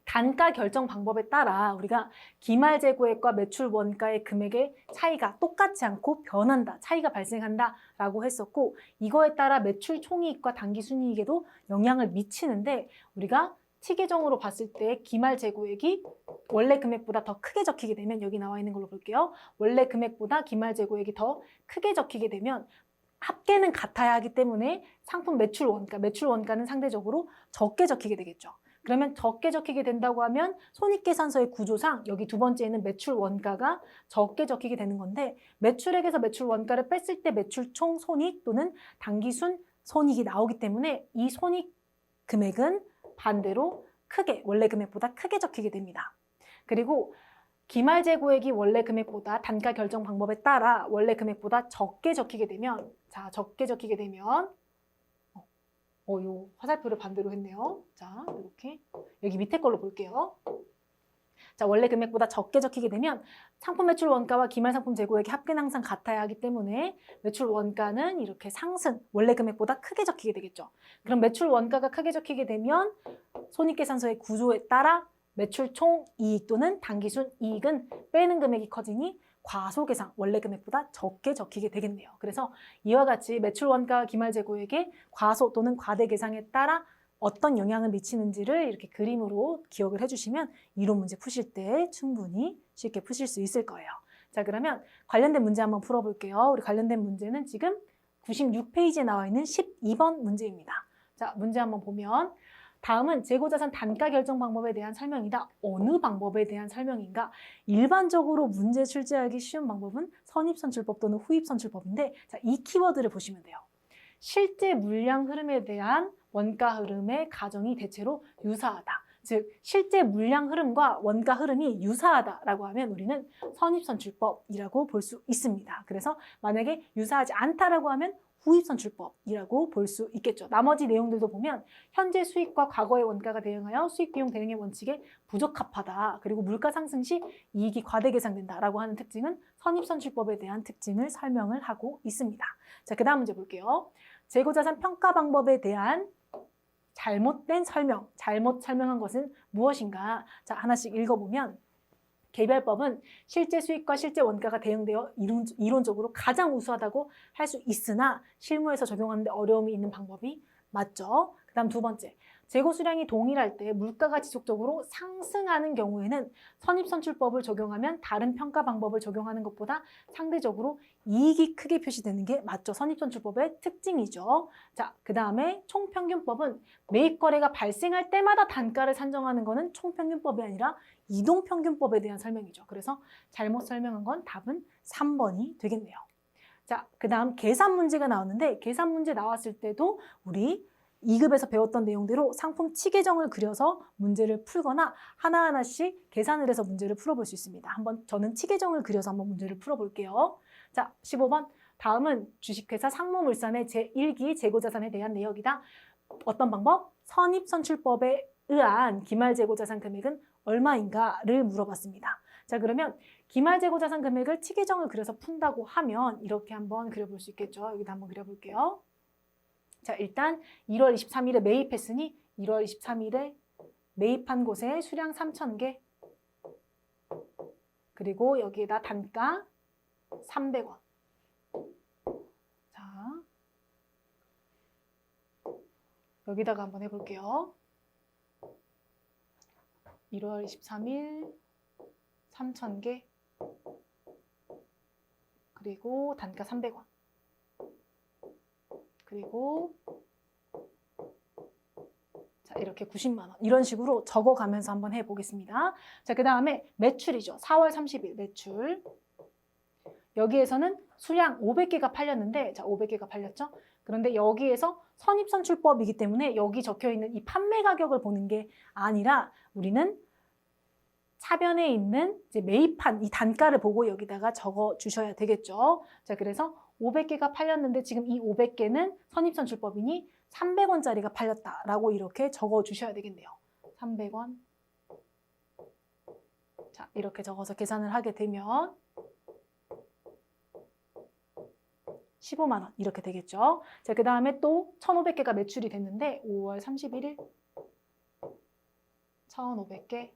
단가 결정 방법에 따라 우리가 기말재고액과 매출 원가의 금액의 차이가 똑같지 않고 변한다, 차이가 발생한다 라고 했었고, 이거에 따라 매출 총이익과 당기순이익에도 영향을 미치는데, 우리가 티계정으로 봤을 때 기말재고액이 원래 금액보다 더 크게 적히게 되면, 여기 나와 있는 걸로 볼게요. 원래 금액보다 기말재고액이 더 크게 적히게 되면 합계는 같아야 하기 때문에 상품 매출 원가, 매출 원가는 상대적으로 적게 적히게 되겠죠. 그러면 적게 적히게 된다고 하면 손익계산서의 구조상 여기 두 번째에는 매출 원가가 적게 적히게 되는 건데 매출액에서 매출 원가를 뺐을 때 매출 총 손익 또는 당기순 손익이 나오기 때문에 이 손익 금액은 반대로 크게 원래 금액보다 크게 적히게 됩니다. 그리고 기말 재고액이 원래 금액보다 단가 결정 방법에 따라 원래 금액보다 적게 적히게 되면 적게 적히게 되면 요 화살표를 반대로 했네요. 자, 이렇게 여기 밑에 걸로 볼게요. 자, 원래 금액보다 적게 적히게 되면 상품 매출 원가와 기말 상품 재고액의 합계는 항상 같아야 하기 때문에 매출 원가는 이렇게 상승, 원래 금액보다 크게 적히게 되겠죠. 그럼 매출 원가가 크게 적히게 되면 손익계산서의 구조에 따라 매출 총 이익 또는 당기순 이익은 빼는 금액이 커지니 과소계상, 원래 금액보다 적게 적히게 되겠네요. 그래서 이와 같이 매출 원가 기말 재고액의 과소 또는 과대 계상에 따라 어떤 영향을 미치는지를 이렇게 그림으로 기억을 해주시면 이론 문제 푸실 때 충분히 쉽게 푸실 수 있을 거예요. 자, 그러면 관련된 문제 한번 풀어볼게요. 우리 관련된 문제는 지금 96페이지에 나와 있는 12번 문제입니다. 자, 문제 한번 보면 다음은 재고자산 단가 결정 방법에 대한 설명이다. 어느 방법에 대한 설명인가? 일반적으로 문제 출제하기 쉬운 방법은 선입선출법 또는 후입선출법인데 자, 이 키워드를 보시면 돼요. 실제 물량 흐름에 대한 원가 흐름의 가정이 대체로 유사하다. 즉 실제 물량 흐름과 원가 흐름이 유사하다라고 하면 우리는 선입선출법이라고 볼 수 있습니다. 그래서 만약에 유사하지 않다라고 하면 후입선출법이라고 볼 수 있겠죠. 나머지 내용들도 보면 현재 수익과 과거의 원가가 대응하여 수익비용 대응의 원칙에 부적합하다. 그리고 물가 상승 시 이익이 과대 계상된다라고 하는 특징은 선입선출법에 대한 특징을 설명을 하고 있습니다. 자, 그 다음 문제 볼게요. 재고자산 평가 방법에 대한 잘못된 설명, 잘못 설명한 것은 무엇인가? 자, 하나씩 읽어보면 개별법은 실제 수익과 실제 원가가 대응되어 이론적으로 가장 우수하다고 할 수 있으나 실무에서 적용하는데 어려움이 있는 방법이 맞죠. 그 다음 두 번째, 재고 수량이 동일할 때 물가가 지속적으로 상승하는 경우에는 선입선출법을 적용하면 다른 평가 방법을 적용하는 것보다 상대적으로 이익이 크게 표시되는 게 맞죠. 선입선출법의 특징이죠. 자, 그 다음에 총평균법은 매입 거래가 발생할 때마다 단가를 산정하는 것은 총평균법이 아니라 이동평균법에 대한 설명이죠. 그래서 잘못 설명한 건 답은 3번이 되겠네요. 자, 그 다음 계산 문제가 나왔는데 계산 문제 나왔을 때도 우리 2급에서 배웠던 내용대로 상품 치계정을 그려서 문제를 풀거나 하나하나씩 계산을 해서 문제를 풀어볼 수 있습니다. 저는 치계정을 그려서 한번 문제를 풀어볼게요. 자, 15번. 다음은 주식회사 상무물산의 제1기 재고자산에 대한 내역이다. 어떤 방법? 선입선출법에 의한 기말재고자산 금액은 얼마인가를 물어봤습니다. 자, 그러면 기말재고자산 금액을 치계정을 그려서 푼다고 하면 이렇게 한번 그려볼 수 있겠죠. 여기다 한번 그려볼게요. 자, 일단 1월 23일에 매입했으니 1월 23일에 매입한 곳에 수량 3,000개 그리고 여기에다 단가 300원. 자, 여기다가 한번 해볼게요. 1월 23일 3,000개 그리고 단가 300원 그리고 자, 이렇게 90만 원 이런 식으로 적어가면서 한번 해보겠습니다. 자, 그 다음에 매출이죠. 4월 30일 매출. 여기에서는 수량 500개가 팔렸는데 자, 500개가 팔렸죠. 그런데 여기에서 선입선출법이기 때문에 여기 적혀있는 이 판매 가격을 보는 게 아니라 우리는 차변에 있는 이제 매입한 이 단가를 보고 여기다가 적어 주셔야 되겠죠. 자, 그래서 500개가 팔렸는데 지금 이 500개는 선입선출법이니 300원짜리가 팔렸다라고 이렇게 적어 주셔야 되겠네요. 300원. 자, 이렇게 적어서 계산을 하게 되면 15만 원 이렇게 되겠죠. 자, 그 다음에 또 1,500개가 매출이 됐는데 5월 31일 1,500개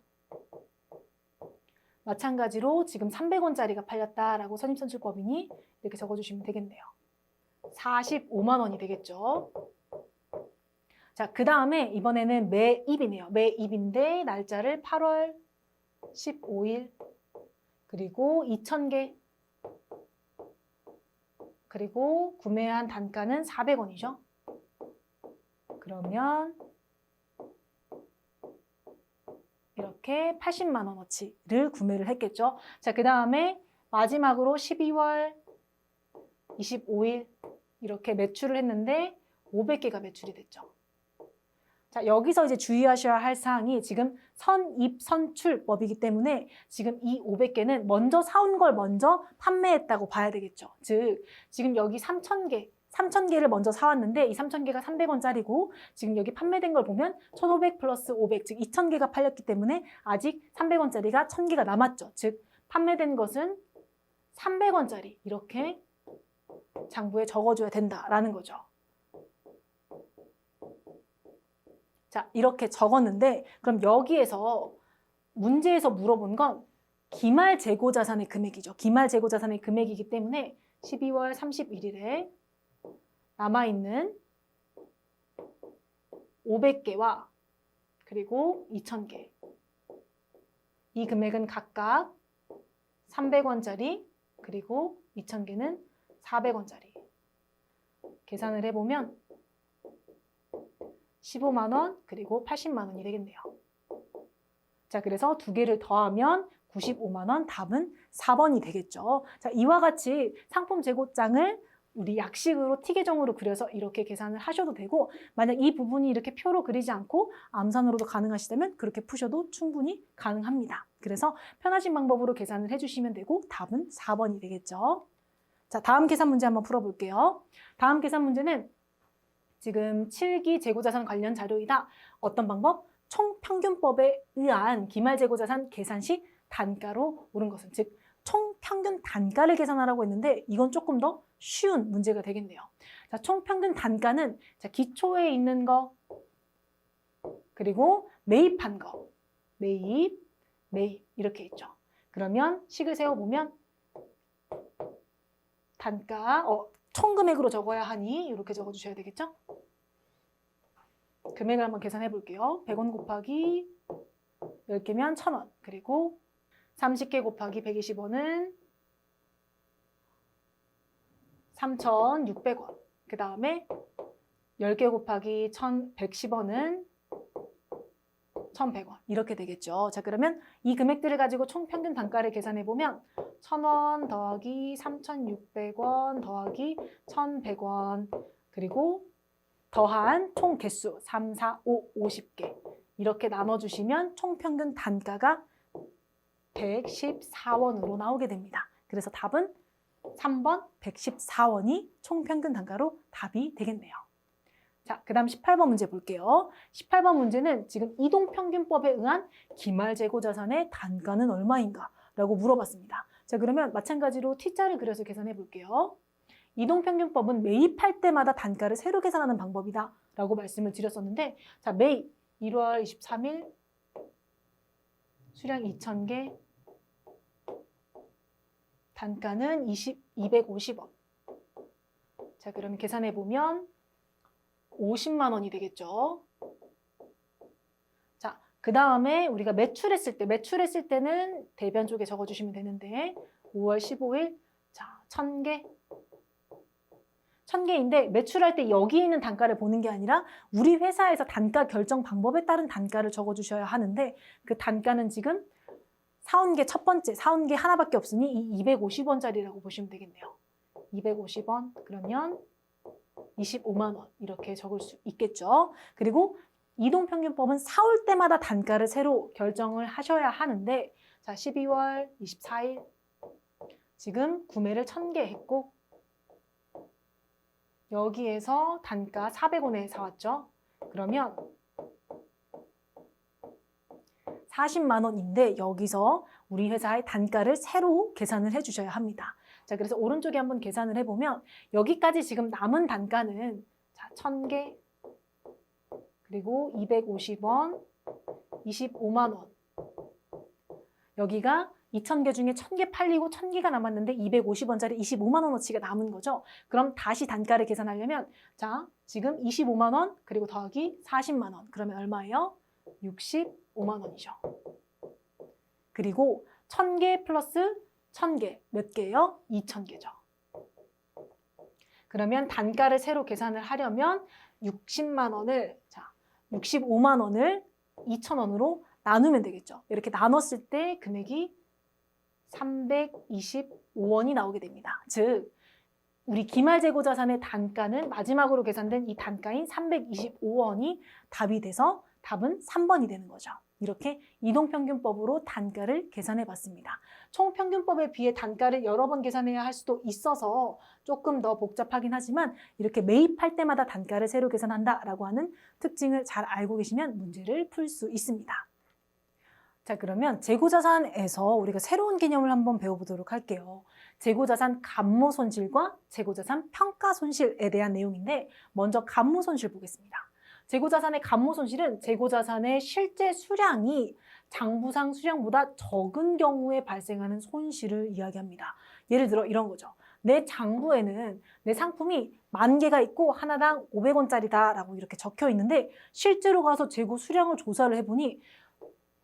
마찬가지로 지금 300원짜리가 팔렸다라고 선입선출법이니 이렇게 적어주시면 되겠네요. 45만 원이 되겠죠. 자, 그 다음에 이번에는 매입이네요. 매입인데 날짜를 8월 15일 그리고 2,000개 그리고 구매한 단가는 400원이죠. 그러면 이렇게 80만 원어치를 구매를 했겠죠. 자, 그 다음에 마지막으로 12월 25일 이렇게 매출을 했는데 500개가 매출이 됐죠. 자, 여기서 이제 주의하셔야 할 사항이 지금 선입선출법이기 때문에 지금 이 500개는 먼저 사온 걸 먼저 판매했다고 봐야 되겠죠. 즉, 지금 여기 3,000개를 먼저 사왔는데 이 3,000개가 300원짜리고 지금 여기 판매된 걸 보면 1,500 플러스 500, 즉 2,000개가 팔렸기 때문에 아직 300원짜리가 1,000개가 남았죠. 즉, 판매된 것은 300원짜리 이렇게 장부에 적어줘야 된다라는 거죠. 자, 이렇게 적었는데 그럼 여기에서 문제에서 물어본 건 기말 재고 자산의 금액이죠. 기말 재고 자산의 금액이기 때문에 12월 31일에 남아있는 500개와 그리고 2,000개 이 금액은 각각 300원짜리 그리고 2,000개는 400원짜리 계산을 해보면 15만 원 그리고 80만 원이 되겠네요. 자, 그래서 두 개를 더하면 95만 원, 답은 4번이 되겠죠. 자, 이와 같이 상품 재고장을 우리 약식으로 T계정으로 그려서 이렇게 계산을 하셔도 되고 만약 이 부분이 이렇게 표로 그리지 않고 암산으로도 가능하시다면 그렇게 푸셔도 충분히 가능합니다. 그래서 편하신 방법으로 계산을 해주시면 되고 답은 4번이 되겠죠. 자, 다음 계산 문제 한번 풀어볼게요. 다음 계산 문제는 지금 7기 재고자산 관련 자료이다. 어떤 방법? 총평균법에 의한 기말재고자산 계산 시 단가로 오른 것은, 즉 총평균 단가를 계산하라고 했는데 이건 조금 더 쉬운 문제가 되겠네요. 자, 총평균 단가는 자, 기초에 있는 거 그리고 매입한 거, 매입 이렇게 있죠. 그러면 식을 세워보면 단가, 총금액으로 적어야 하니 이렇게 적어주셔야 되겠죠? 금액을 한번 계산해 볼게요. 100원 곱하기 10개면 1,000원. 그리고 30개 곱하기 120원은 3,600원. 그 다음에 10개 곱하기 1,110원은 1,100원. 이렇게 되겠죠. 자, 그러면 이 금액들을 가지고 총평균 단가를 계산해 보면 1,000원 더하기 3,600원 더하기 1,100원 그리고 더한 총 개수 3, 4, 5, 50개 이렇게 나눠주시면 총평균 단가가 114원으로 나오게 됩니다. 그래서 답은 3번 114원이 총평균 단가로 답이 되겠네요. 자, 그 다음 18번 문제 볼게요. 18번 문제는 지금 이동평균법에 의한 기말재고자산의 단가는 얼마인가? 라고 물어봤습니다. 자, 그러면 마찬가지로 T자를 그려서 계산해 볼게요. 이동평균법은 매입할 때마다 단가를 새로 계산하는 방법이다 라고 말씀을 드렸었는데, 자, 매입 1월 23일 수량 2,000개 단가는 250원. 자, 그러면 계산해 보면 50만 원이 되겠죠. 자, 그 다음에 우리가 매출했을 때는 대변 쪽에 적어주시면 되는데 5월 15일 자 1,000개인데 매출할 때 여기 있는 단가를 보는 게 아니라 우리 회사에서 단가 결정 방법에 따른 단가를 적어주셔야 하는데 그 단가는 지금 사온 게 첫 번째, 사온 게 하나밖에 없으니 이 250원짜리라고 보시면 되겠네요. 250원 그러면 25만 원 이렇게 적을 수 있겠죠. 그리고 이동평균법은 사올 때마다 단가를 새로 결정을 하셔야 하는데 자 12월 24일 지금 구매를 1,000개 했고 여기에서 단가 400원에 사왔죠. 그러면 40만 원인데 여기서 우리 회사의 단가를 새로 계산을 해주셔야 합니다. 자, 그래서 오른쪽에 한번 계산을 해보면 여기까지 지금 남은 단가는 자, 1,000개 그리고 250원, 25만 원. 여기가 2,000개 중에 1,000개 팔리고 1,000개가 남았는데 250원짜리 25만 원어치가 남은 거죠. 그럼 다시 단가를 계산하려면 자, 지금 25만 원 그리고 더하기 40만 원. 그러면 얼마예요? 65만 원이죠. 그리고 1,000개 플러스 1,000개 몇 개예요? 2,000개죠. 그러면 단가를 새로 계산을 하려면 65만 원을 2,000원으로 나누면 되겠죠. 이렇게 나눴을 때 금액이 325원이 나오게 됩니다. 즉 우리 기말재고자산의 단가는 마지막으로 계산된 이 단가인 325원이 답이 돼서 답은 3번이 되는 거죠. 이렇게 이동평균법으로 단가를 계산해 봤습니다. 총평균법에 비해 단가를 여러 번 계산해야 할 수도 있어서 조금 더 복잡하긴 하지만 이렇게 매입할 때마다 단가를 새로 계산한다라고 하는 특징을 잘 알고 계시면 문제를 풀 수 있습니다. 자, 그러면 재고자산에서 우리가 새로운 개념을 한번 배워보도록 할게요. 재고자산 감모손실과 재고자산 평가손실에 대한 내용인데 먼저 감모손실 보겠습니다. 재고자산의 감모손실은 재고자산의 실제 수량이 장부상 수량보다 적은 경우에 발생하는 손실을 이야기합니다. 예를 들어 이런 거죠. 내 장부에는 내 상품이 10,000개가 있고 하나당 500원짜리다 라고 이렇게 적혀 있는데 실제로 가서 재고 수량을 조사를 해보니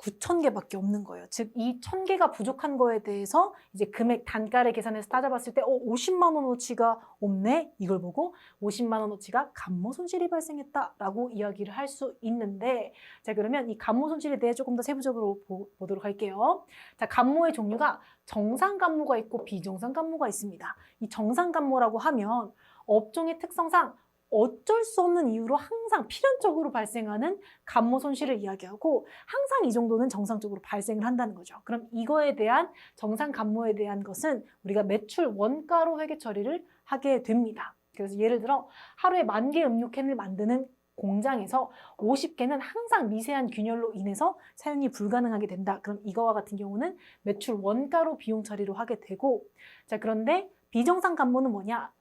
9,000개밖에 없는 거예요. 즉, 이 1,000개가 부족한 거에 대해서 이제 금액 단가를 계산해서 따져봤을 때 50만 원어치가 없네? 이걸 보고 50만 원어치가 감모 손실이 발생했다라고 이야기를 할 수 있는데 자, 그러면 이 감모 손실에 대해 조금 더 세부적으로 보도록 할게요. 자, 감모의 종류가 정상 감모가 있고 비정상 감모가 있습니다. 이 정상 감모라고 하면 업종의 특성상 어쩔 수 없는 이유로 항상 필연적으로 발생하는 감모 손실을 이야기하고 항상 이 정도는 정상적으로 발생을 한다는 거죠. 그럼 이거에 대한 정상 감모에 대한 것은 우리가 매출 원가로 회계 처리를 하게 됩니다. 그래서 예를 들어 하루에 10,000개 음료캔을 만드는 공장에서 50개는 항상 미세한 균열로 인해서 사용이 불가능하게 된다. 그럼 이거와 같은 경우는 매출 원가로 비용 처리를 하게 되고 자, 그런데 비정상 감모는 뭐냐?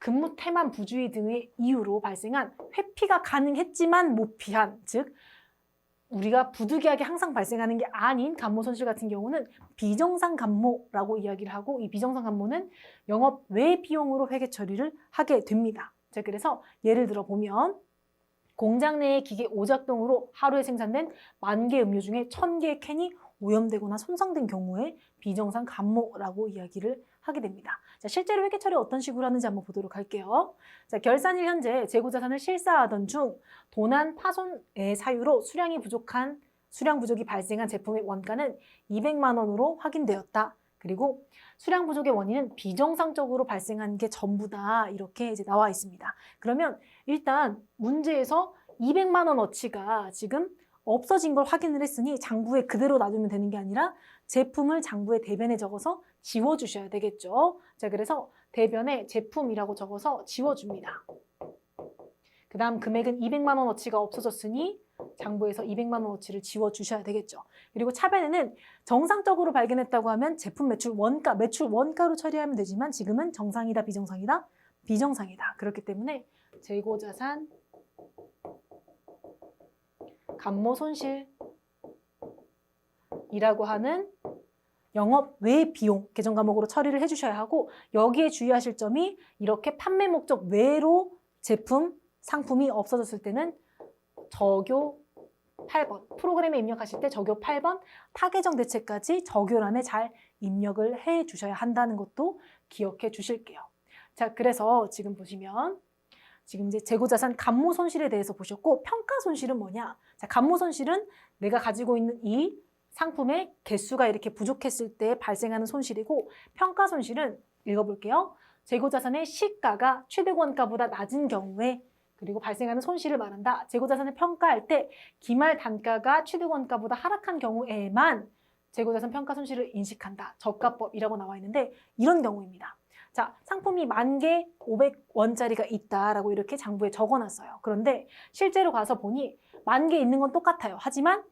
근무 태만 부주의 등의 이유로 발생한 회피가 가능했지만 못 피한, 즉 우리가 부득이하게 항상 발생하는 게 아닌 감모 손실 같은 경우는 비정상 감모라고 이야기를 하고 이 비정상 감모는 영업 외 비용으로 회계 처리를 하게 됩니다. 자, 그래서 예를 들어 보면 공장 내의 기계 오작동으로 하루에 생산된 10,000개 음료 중에 1,000개의 캔이 오염되거나 손상된 경우에 비정상 감모라고 이야기를 하게 됩니다. 자, 실제로 회계 처리 어떤 식으로 하는지 한번 보도록 할게요. 자, 결산일 현재 재고자산을 실사하던 중 도난 파손의 사유로 수량 부족이 발생한 제품의 원가는 200만 원으로 확인되었다. 그리고 수량 부족의 원인은 비정상적으로 발생한 게 전부다. 이렇게 이제 나와 있습니다. 그러면 일단 문제에서 200만 원어치가 지금 없어진 걸 확인을 했으니 장부에 그대로 놔두면 되는 게 아니라 제품을 장부에 대변에 적어서 지워주셔야 되겠죠. 자, 그래서 대변에 제품이라고 적어서 지워줍니다. 그 다음 금액은 200만 원어치가 없어졌으니 장부에서 200만 원어치를 지워주셔야 되겠죠. 그리고 차변에는 정상적으로 발견했다고 하면 제품 매출 원가로 처리하면 되지만 지금은 정상이다, 비정상이다? 비정상이다. 그렇기 때문에 재고자산 감모 손실이라고 하는 영업 외 비용 계정 과목으로 처리를 해주셔야 하고 여기에 주의하실 점이 이렇게 판매 목적 외로 제품, 상품이 없어졌을 때는 적요 8번, 프로그램에 입력하실 때 적요 8번 타계정 대체까지 적요란에 잘 입력을 해 주셔야 한다는 것도 기억해 주실게요. 자, 그래서 지금 보시면 지금 이제 재고자산 감모 손실에 대해서 보셨고 평가 손실은 뭐냐? 자, 감모 손실은 내가 가지고 있는 이 상품의 개수가 이렇게 부족했을 때 발생하는 손실이고 평가 손실은 읽어볼게요. 재고자산의 시가가 취득원가보다 낮은 경우에 그리고 발생하는 손실을 말한다. 재고자산을 평가할 때 기말 단가가 취득원가보다 하락한 경우에만 재고자산 평가 손실을 인식한다. 저가법이라고 나와 있는데 이런 경우입니다. 자, 상품이 10,000개 500원짜리가 있다라고 이렇게 장부에 적어놨어요. 그런데 실제로 가서 보니 10,000개 있는 건 똑같아요. 하지만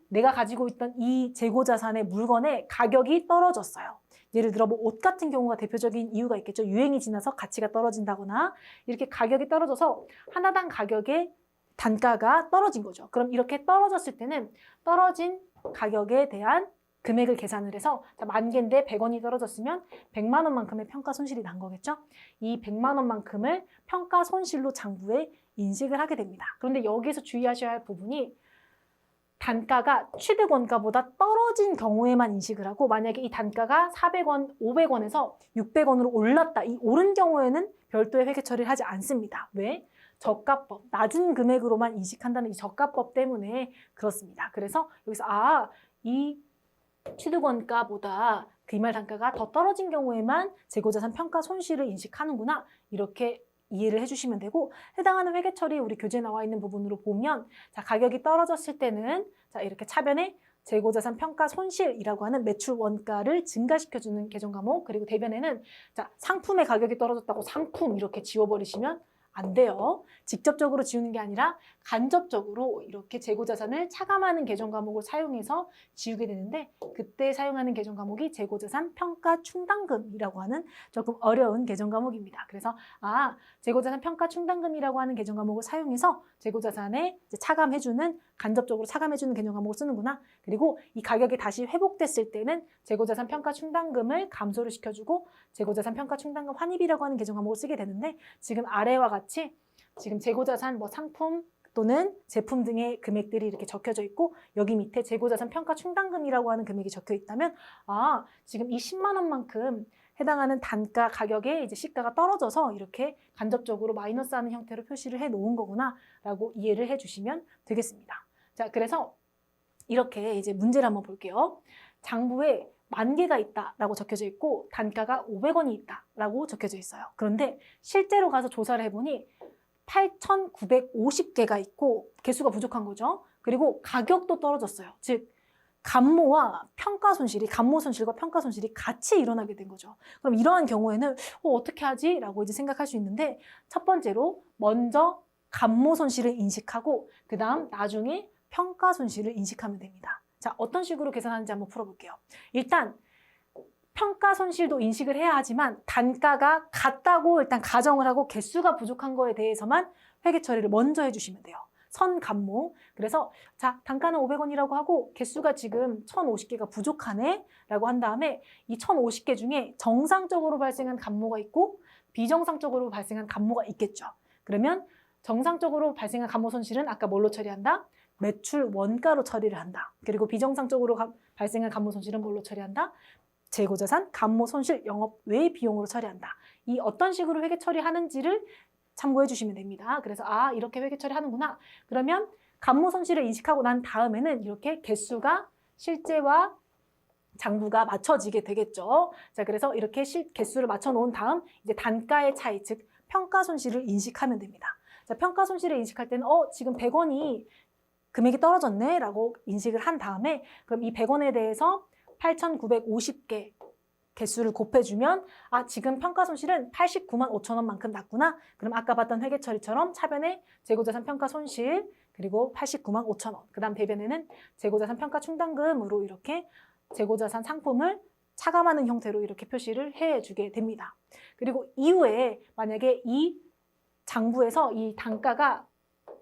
내가 가지고 있던 이 재고자산의 물건의 가격이 떨어졌어요. 예를 들어 뭐 옷 같은 경우가 대표적인 이유가 있겠죠. 유행이 지나서 가치가 떨어진다거나 이렇게 가격이 떨어져서 하나당 가격의 단가가 떨어진 거죠. 그럼 이렇게 떨어졌을 때는 떨어진 가격에 대한 금액을 계산을 해서 10,000개인데 100원이 떨어졌으면 100만 원만큼의 평가 손실이 난 거겠죠. 이 100만 원만큼을 평가 손실로 장부에 인식을 하게 됩니다. 그런데 여기서 주의하셔야 할 부분이 단가가 취득원가보다 떨어진 경우에만 인식을 하고 만약에 이 단가가 400원, 500원에서 600원으로 올랐다. 이 오른 경우에는 별도의 회계 처리를 하지 않습니다. 왜? 저가법, 낮은 금액으로만 인식한다는 이 저가법 때문에 그렇습니다. 그래서 여기서 이 취득원가보다 비말 단가가 더 떨어진 경우에만 재고자산 평가 손실을 인식하는구나, 이렇게 이해를 해주시면 되고, 해당하는 회계처리 우리 교재에 나와 있는 부분으로 보면, 자, 가격이 떨어졌을 때는 자, 이렇게 차변에 재고자산 평가 손실이라고 하는 매출 원가를 증가시켜주는 개정 과목, 그리고 대변에는 자, 상품의 가격이 떨어졌다고 상품 이렇게 지워버리시면 안 돼요. 직접적으로 지우는 게 아니라 간접적으로 이렇게 재고자산을 차감하는 개정 과목을 사용해서 지우게 되는데, 그때 사용하는 개정 과목이 재고자산 평가 충당금이라고 하는 조금 어려운 개정 과목입니다. 그래서 재고자산 평가 충당금이라고 하는 개정 과목을 사용해서 재고자산에 차감해주는, 간접적으로 차감해주는 개정 과목을 쓰는구나. 그리고 이 가격이 다시 회복됐을 때는 재고자산 평가 충당금을 감소를 시켜주고 재고자산 평가 충당금 환입이라고 하는 개정 과목을 쓰게 되는데, 지금 아래와 같이 지금 재고자산 상품 또는 제품 등의 금액들이 이렇게 적혀져 있고, 여기 밑에 재고자산 평가 충당금이라고 하는 금액이 적혀 있다면, 지금 이 10만 원만큼 해당하는 단가 가격에 이제 시가가 떨어져서 이렇게 간접적으로 마이너스하는 형태로 표시를 해 놓은 거구나라고 이해를 해주시면 되겠습니다. 자, 그래서 이렇게 이제 문제를 한번 볼게요. 장부에 10,000개가 있다라고 적혀져 있고 단가가 500원이 있다라고 적혀져 있어요. 그런데 실제로 가서 조사를 해보니 8,950개가 있고 개수가 부족한 거죠. 그리고 가격도 떨어졌어요. 즉 감모 손실과 평가 손실이 같이 일어나게 된 거죠. 그럼 이러한 경우에는 어떻게 하지? 라고 이제 생각할 수 있는데, 첫 번째로 먼저 감모 손실을 인식하고 그 다음 나중에 평가 손실을 인식하면 됩니다. 자, 어떤 식으로 계산하는지 한번 풀어볼게요. 일단 평가 손실도 인식을 해야 하지만 단가가 같다고 일단 가정을 하고 개수가 부족한 거에 대해서만 회계 처리를 먼저 해주시면 돼요. 선감모. 그래서 자, 단가는 500원이라고 하고 개수가 지금 1,050개가 부족하네 라고 한 다음에 이 1,050개 중에 정상적으로 발생한 감모가 있고 비정상적으로 발생한 감모가 있겠죠. 그러면 정상적으로 발생한 감모 손실은 아까 뭘로 처리한다? 매출 원가로 처리를 한다. 그리고 비정상적으로 발생한 감모 손실은 뭘로 처리한다? 재고자산, 감모 손실, 영업 외 비용으로 처리한다. 이 어떤 식으로 회계 처리하는지를 참고해 주시면 됩니다. 그래서 이렇게 회계 처리하는구나. 그러면 감모 손실을 인식하고 난 다음에는 이렇게 개수가 실제와 장부가 맞춰지게 되겠죠. 자, 그래서 이렇게 개수를 맞춰 놓은 다음 이제 단가의 차이, 즉 평가 손실을 인식하면 됩니다. 자, 평가 손실을 인식할 때는 지금 100원이 금액이 떨어졌네 라고 인식을 한 다음에, 그럼 이 100원에 대해서 8,950개 개수를 곱해주면 지금 평가 손실은 89만 5천 원만큼 났구나. 그럼 아까 봤던 회계 처리처럼 차변에 재고자산 평가 손실 그리고 89만 5천 원, 그 다음 대변에는 재고자산 평가 충당금으로 이렇게 재고자산 상품을 차감하는 형태로 이렇게 표시를 해주게 됩니다. 그리고 이후에 만약에 이 장부에서 이 단가가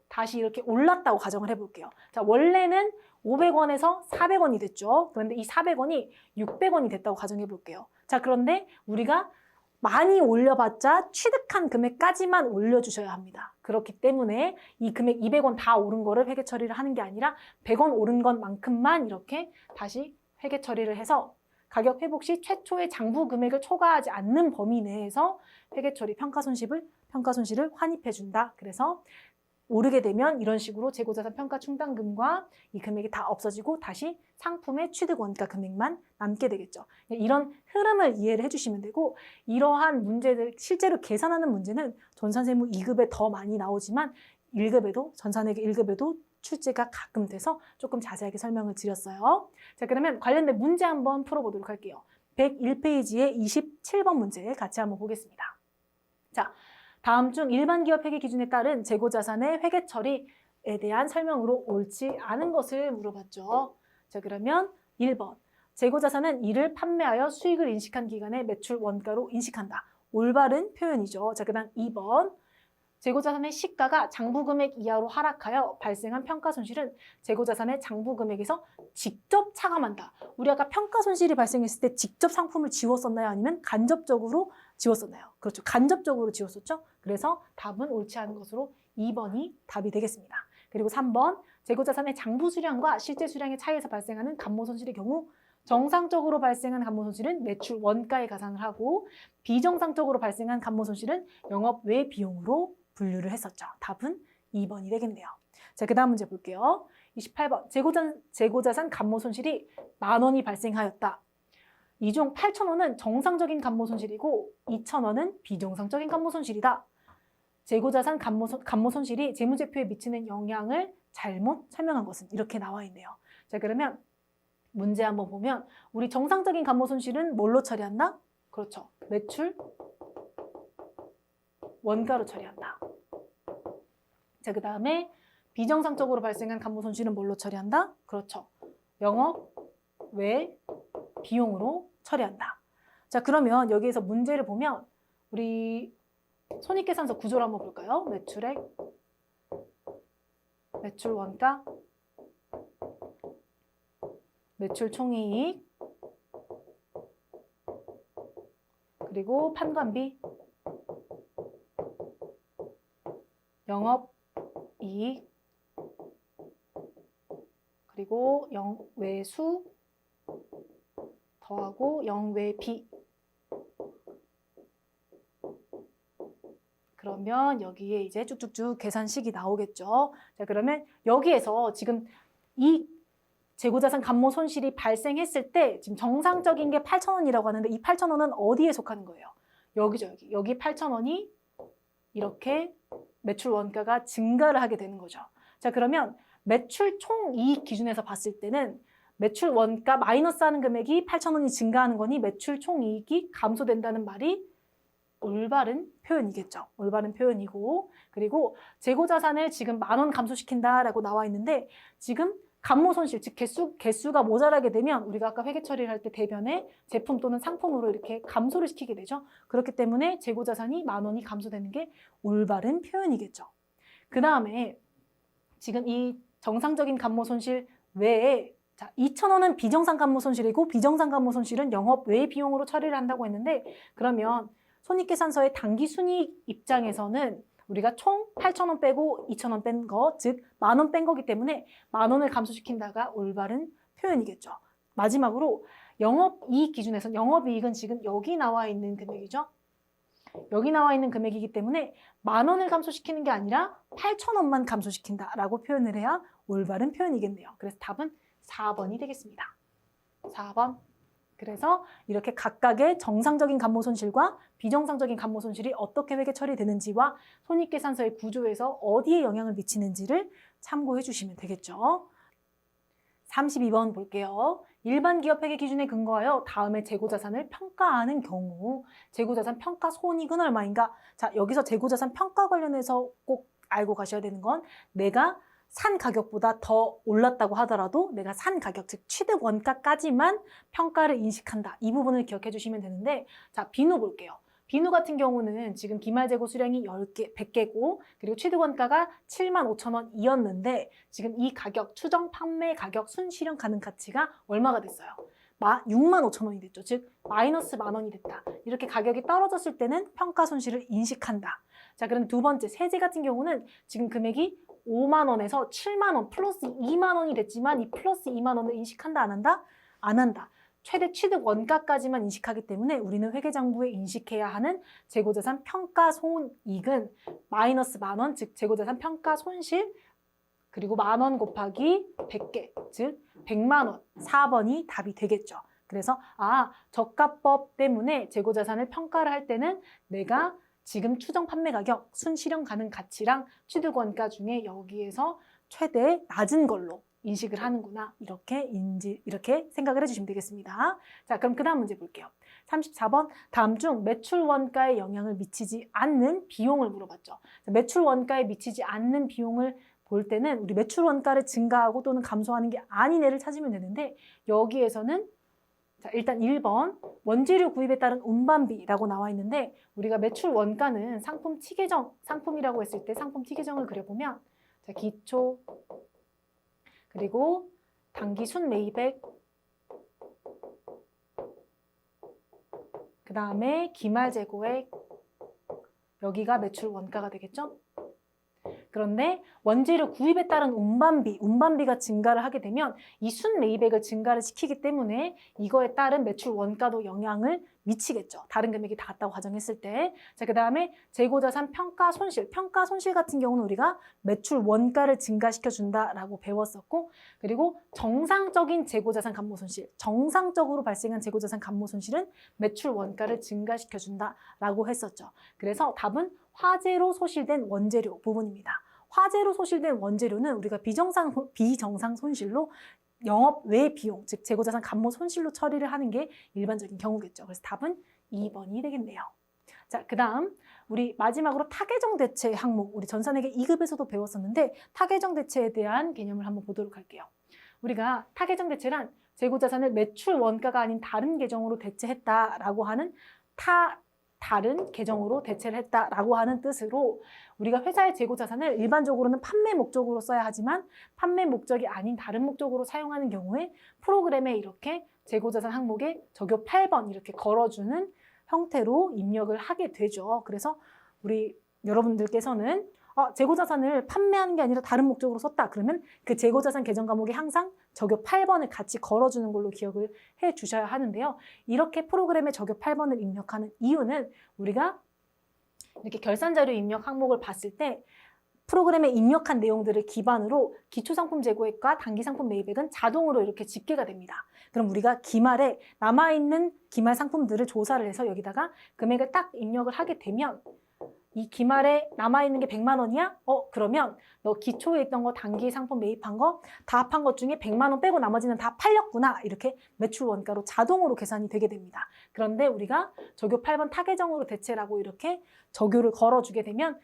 다시 이렇게 올랐다고 가정을 해볼게요. 자, 원래는 500원에서 400원이 됐죠. 그런데 이 400원이 600원이 됐다고 가정해 볼게요. 자, 그런데 우리가 많이 올려봤자 취득한 금액까지만 올려주셔야 합니다. 그렇기 때문에 이 금액 200원 다 오른 거를 회계 처리를 하는 게 아니라 100원 오른 것만큼만 이렇게 다시 회계 처리를 해서 가격 회복 시 최초의 장부 금액을 초과하지 않는 범위 내에서 회계 처리 평가 손실을 환입해 준다. 그래서 오르게 되면 이런 식으로 재고자산 평가 충당금과 이 금액이 다 없어지고 다시 상품의 취득 원가 금액만 남게 되겠죠. 이런 흐름을 이해를 해주시면 되고, 이러한 문제들 실제로 계산하는 문제는 전산세무 2급에 더 많이 나오지만 1급에도 전산회계 1급에도 출제가 가끔 돼서 조금 자세하게 설명을 드렸어요. 자, 그러면 관련된 문제 한번 풀어보도록 할게요. 101페이지의 27번 문제 같이 한번 보겠습니다. 자, 다음 중 일반 기업 회계 기준에 따른 재고자산의 회계 처리에 대한 설명으로 옳지 않은 것을 물어봤죠. 자, 그러면 1번. 재고자산은 이를 판매하여 수익을 인식한 기간의 매출 원가로 인식한다. 올바른 표현이죠. 자, 그 다음 2번. 재고자산의 시가가 장부금액 이하로 하락하여 발생한 평가손실은 재고자산의 장부금액에서 직접 차감한다. 우리 아까 평가손실이 발생했을 때 직접 상품을 지웠었나요? 아니면 간접적으로 지웠었나요? 그렇죠. 간접적으로 지웠었죠. 그래서 답은 옳지 않은 것으로 2번이 답이 되겠습니다. 그리고 3번, 재고자산의 장부수량과 실제 수량의 차이에서 발생하는 감모손실의 경우 정상적으로 발생한 감모손실은 매출 원가에 가산을 하고 비정상적으로 발생한 감모손실은 영업 외 비용으로 분류를 했었죠. 답은 2번이 되겠네요. 자, 그 다음 문제 볼게요. 28번. 재고자산 감모 손실이 10,000원이 발생하였다. 이 중 8,000원은 정상적인 감모 손실이고 2,000원은 비정상적인 감모 손실이다. 재고자산 감모 손실이 재무제표에 미치는 영향을 잘못 설명한 것은 이렇게 나와 있네요. 자, 그러면 문제 한번 보면 우리 정상적인 감모 손실은 뭘로 처리한다? 그렇죠. 매출 원가로 처리한다. 자, 그 다음에 비정상적으로 발생한 감모 손실은 뭘로 처리한다? 그렇죠. 영업 외 비용으로 처리한다. 자, 그러면 여기에서 문제를 보면 우리 손익계산서 구조를 한번 볼까요? 매출액, 매출 원가, 매출 총이익, 그리고 판관비, 영업이익, 그리고 영외수 더하고 영외비. 그러면 여기에 이제 쭉쭉쭉 계산식이 나오겠죠. 자, 그러면 여기에서 지금 이 재고자산 감모 손실이 발생했을 때 지금 정상적인 게 8,000원이라고 하는데 이 8,000원은 어디에 속하는 거예요? 여기죠, 여기. 여기 8,000원이 이렇게 매출 원가가 증가를 하게 되는 거죠. 자, 그러면 매출 총이익 기준에서 봤을 때는 매출 원가 마이너스 하는 금액이 8,000원이 증가하는 거니 매출 총이익이 감소된다는 말이 올바른 표현이겠죠. 올바른 표현이고, 그리고 재고자산을 지금 10,000원 감소시킨다라고 나와 있는데 지금 감모 손실, 즉 개수가 모자라게 되면 우리가 아까 회계 처리를 할 때 대변에 제품 또는 상품으로 이렇게 감소를 시키게 되죠. 그렇기 때문에 재고자산이 10,000원이 감소되는 게 올바른 표현이겠죠. 그 다음에 지금 이 정상적인 감모 손실 외에 자, 2,000원은 비정상 감모 손실이고 비정상 감모 손실은 영업 외 비용으로 처리를 한다고 했는데 그러면 손익계산서의 당기순이익 입장에서는 우리가 총 8,000원 빼고 2,000원 뺀 거, 즉 10,000원 뺀 거기 때문에 10,000원을 감소시킨다가 올바른 표현이겠죠. 마지막으로 영업이익 기준에서 영업이익은 지금 여기 나와 있는 금액이죠. 여기 나와 있는 금액이기 때문에 10,000원을 감소시키는 게 아니라 8,000원만 감소시킨다라고 표현을 해야 올바른 표현이겠네요. 그래서 답은 4번이 되겠습니다. 4번. 그래서 이렇게 각각의 정상적인 감모 손실과 비정상적인 감모 손실이 어떻게 회계 처리되는지와 손익계산서의 구조에서 어디에 영향을 미치는지를 참고해 주시면 되겠죠. 32번 볼게요. 일반 기업 회계 기준에 근거하여 다음의 재고자산을 평가하는 경우 재고자산 평가 손익은 얼마인가? 자, 여기서 재고자산 평가 관련해서 꼭 알고 가셔야 되는 건 내가 산 가격보다 더 올랐다고 하더라도 내가 산 가격, 즉 취득 원가까지만 평가를 인식한다. 이 부분을 기억해 주시면 되는데 자, 비누 볼게요. 비누 같은 경우는 지금 기말재고 수량이 100개고 그리고 취득 원가가 75,000원이었는데 지금 이 가격, 추정 판매 가격 순실현 가능 가치가 얼마가 됐어요? 65,000원이 됐죠. 즉 마이너스 10,000원이 됐다. 이렇게 가격이 떨어졌을 때는 평가 손실을 인식한다. 자, 그럼 두 번째 세제 같은 경우는 지금 금액이 50,000원에서 70,000원 플러스 20,000원이 됐지만 이 플러스 20,000원을 인식한다 안 한다? 안 한다. 최대 취득 원가까지만 인식하기 때문에 우리는 회계장부에 인식해야 하는 재고자산 평가 손익은 마이너스 10,000원, 즉 재고자산 평가 손실 그리고 10,000원 곱하기 100개, 즉 100,000원, 4번이 답이 되겠죠. 그래서 저가법 때문에 재고자산을 평가를 할 때는 내가 지금 추정 판매 가격, 순실현 가능 가치랑 취득 원가 중에 여기에서 최대 낮은 걸로 인식을 하는구나. 이렇게 생각을 해주시면 되겠습니다. 자, 그럼 그 다음 문제 볼게요. 34번, 다음 중 매출 원가에 영향을 미치지 않는 비용을 물어봤죠. 매출 원가에 미치지 않는 비용을 볼 때는 우리 매출 원가를 증가하고 또는 감소하는 게 아닌 애를 찾으면 되는데 여기에서는 자, 일단 1번 원재료 구입에 따른 운반비라고 나와 있는데 우리가 매출 원가는 상품 티계정, 상품이라고 했을 때 상품 티계정을 그려보면 자, 기초 그리고 단기 순매입액 그 다음에 기말재고액 여기가 매출 원가가 되겠죠? 그런데 원재료 구입에 따른 운반비가 증가를 하게 되면 이 순매입액을 증가를 시키기 때문에 이거에 따른 매출 원가도 영향을 미치겠죠. 다른 금액이 다 같다고 가정했을 때. 자, 그 다음에 재고자산 평가 손실. 평가 손실 같은 경우는 우리가 매출 원가를 증가시켜준다라고 배웠었고, 그리고 정상적인 재고자산 감모 손실. 정상적으로 발생한 재고자산 감모 손실은 매출 원가를 증가시켜준다라고 했었죠. 그래서 답은 화재로 소실된 원재료 부분입니다. 화재로 소실된 원재료는 우리가 비정상 손실로 영업 외 비용, 즉 재고자산 감모 손실로 처리를 하는 게 일반적인 경우겠죠. 그래서 답은 2번이 되겠네요. 자, 그 다음 우리 마지막으로 타개정 대체 항목, 우리 전산회계 2급에서도 배웠었는데 타개정 대체에 대한 개념을 한번 보도록 할게요. 우리가 타개정 대체란 재고자산을 매출 원가가 아닌 다른 계정으로 대체했다라고 하는 다른 계정으로 대체를 했다라고 하는 뜻으로 우리가 회사의 재고자산을 일반적으로는 판매 목적으로 써야 하지만 판매 목적이 아닌 다른 목적으로 사용하는 경우에 프로그램에 이렇게 재고자산 항목에 적요 8번 이렇게 걸어주는 형태로 입력을 하게 되죠. 그래서 우리 여러분들께서는 재고자산을 판매하는 게 아니라 다른 목적으로 썼다. 그러면 그 재고자산 계정 과목에 항상 적요 8번을 같이 걸어주는 걸로 기억을 해 주셔야 하는데요. 이렇게 프로그램에 적요 8번을 입력하는 이유는 우리가 이렇게 결산자료 입력 항목을 봤을 때 프로그램에 입력한 내용들을 기반으로 기초상품 재고액과 단기상품 매입액은 자동으로 이렇게 집계가 됩니다. 그럼 우리가 기말에 남아있는 기말 상품들을 조사를 해서 여기다가 금액을 딱 입력을 하게 되면 이 기말에 남아있는 게 100만 원이야? 그러면 너 기초에 있던 거 단기 상품 매입한 거 다 합한 것 중에 100만 원 빼고 나머지는 다 팔렸구나. 이렇게 매출 원가로 자동으로 계산이 되게 됩니다. 그런데 우리가 적요 8번 타계정으로 대체라고 이렇게 적요를 걸어주게 되면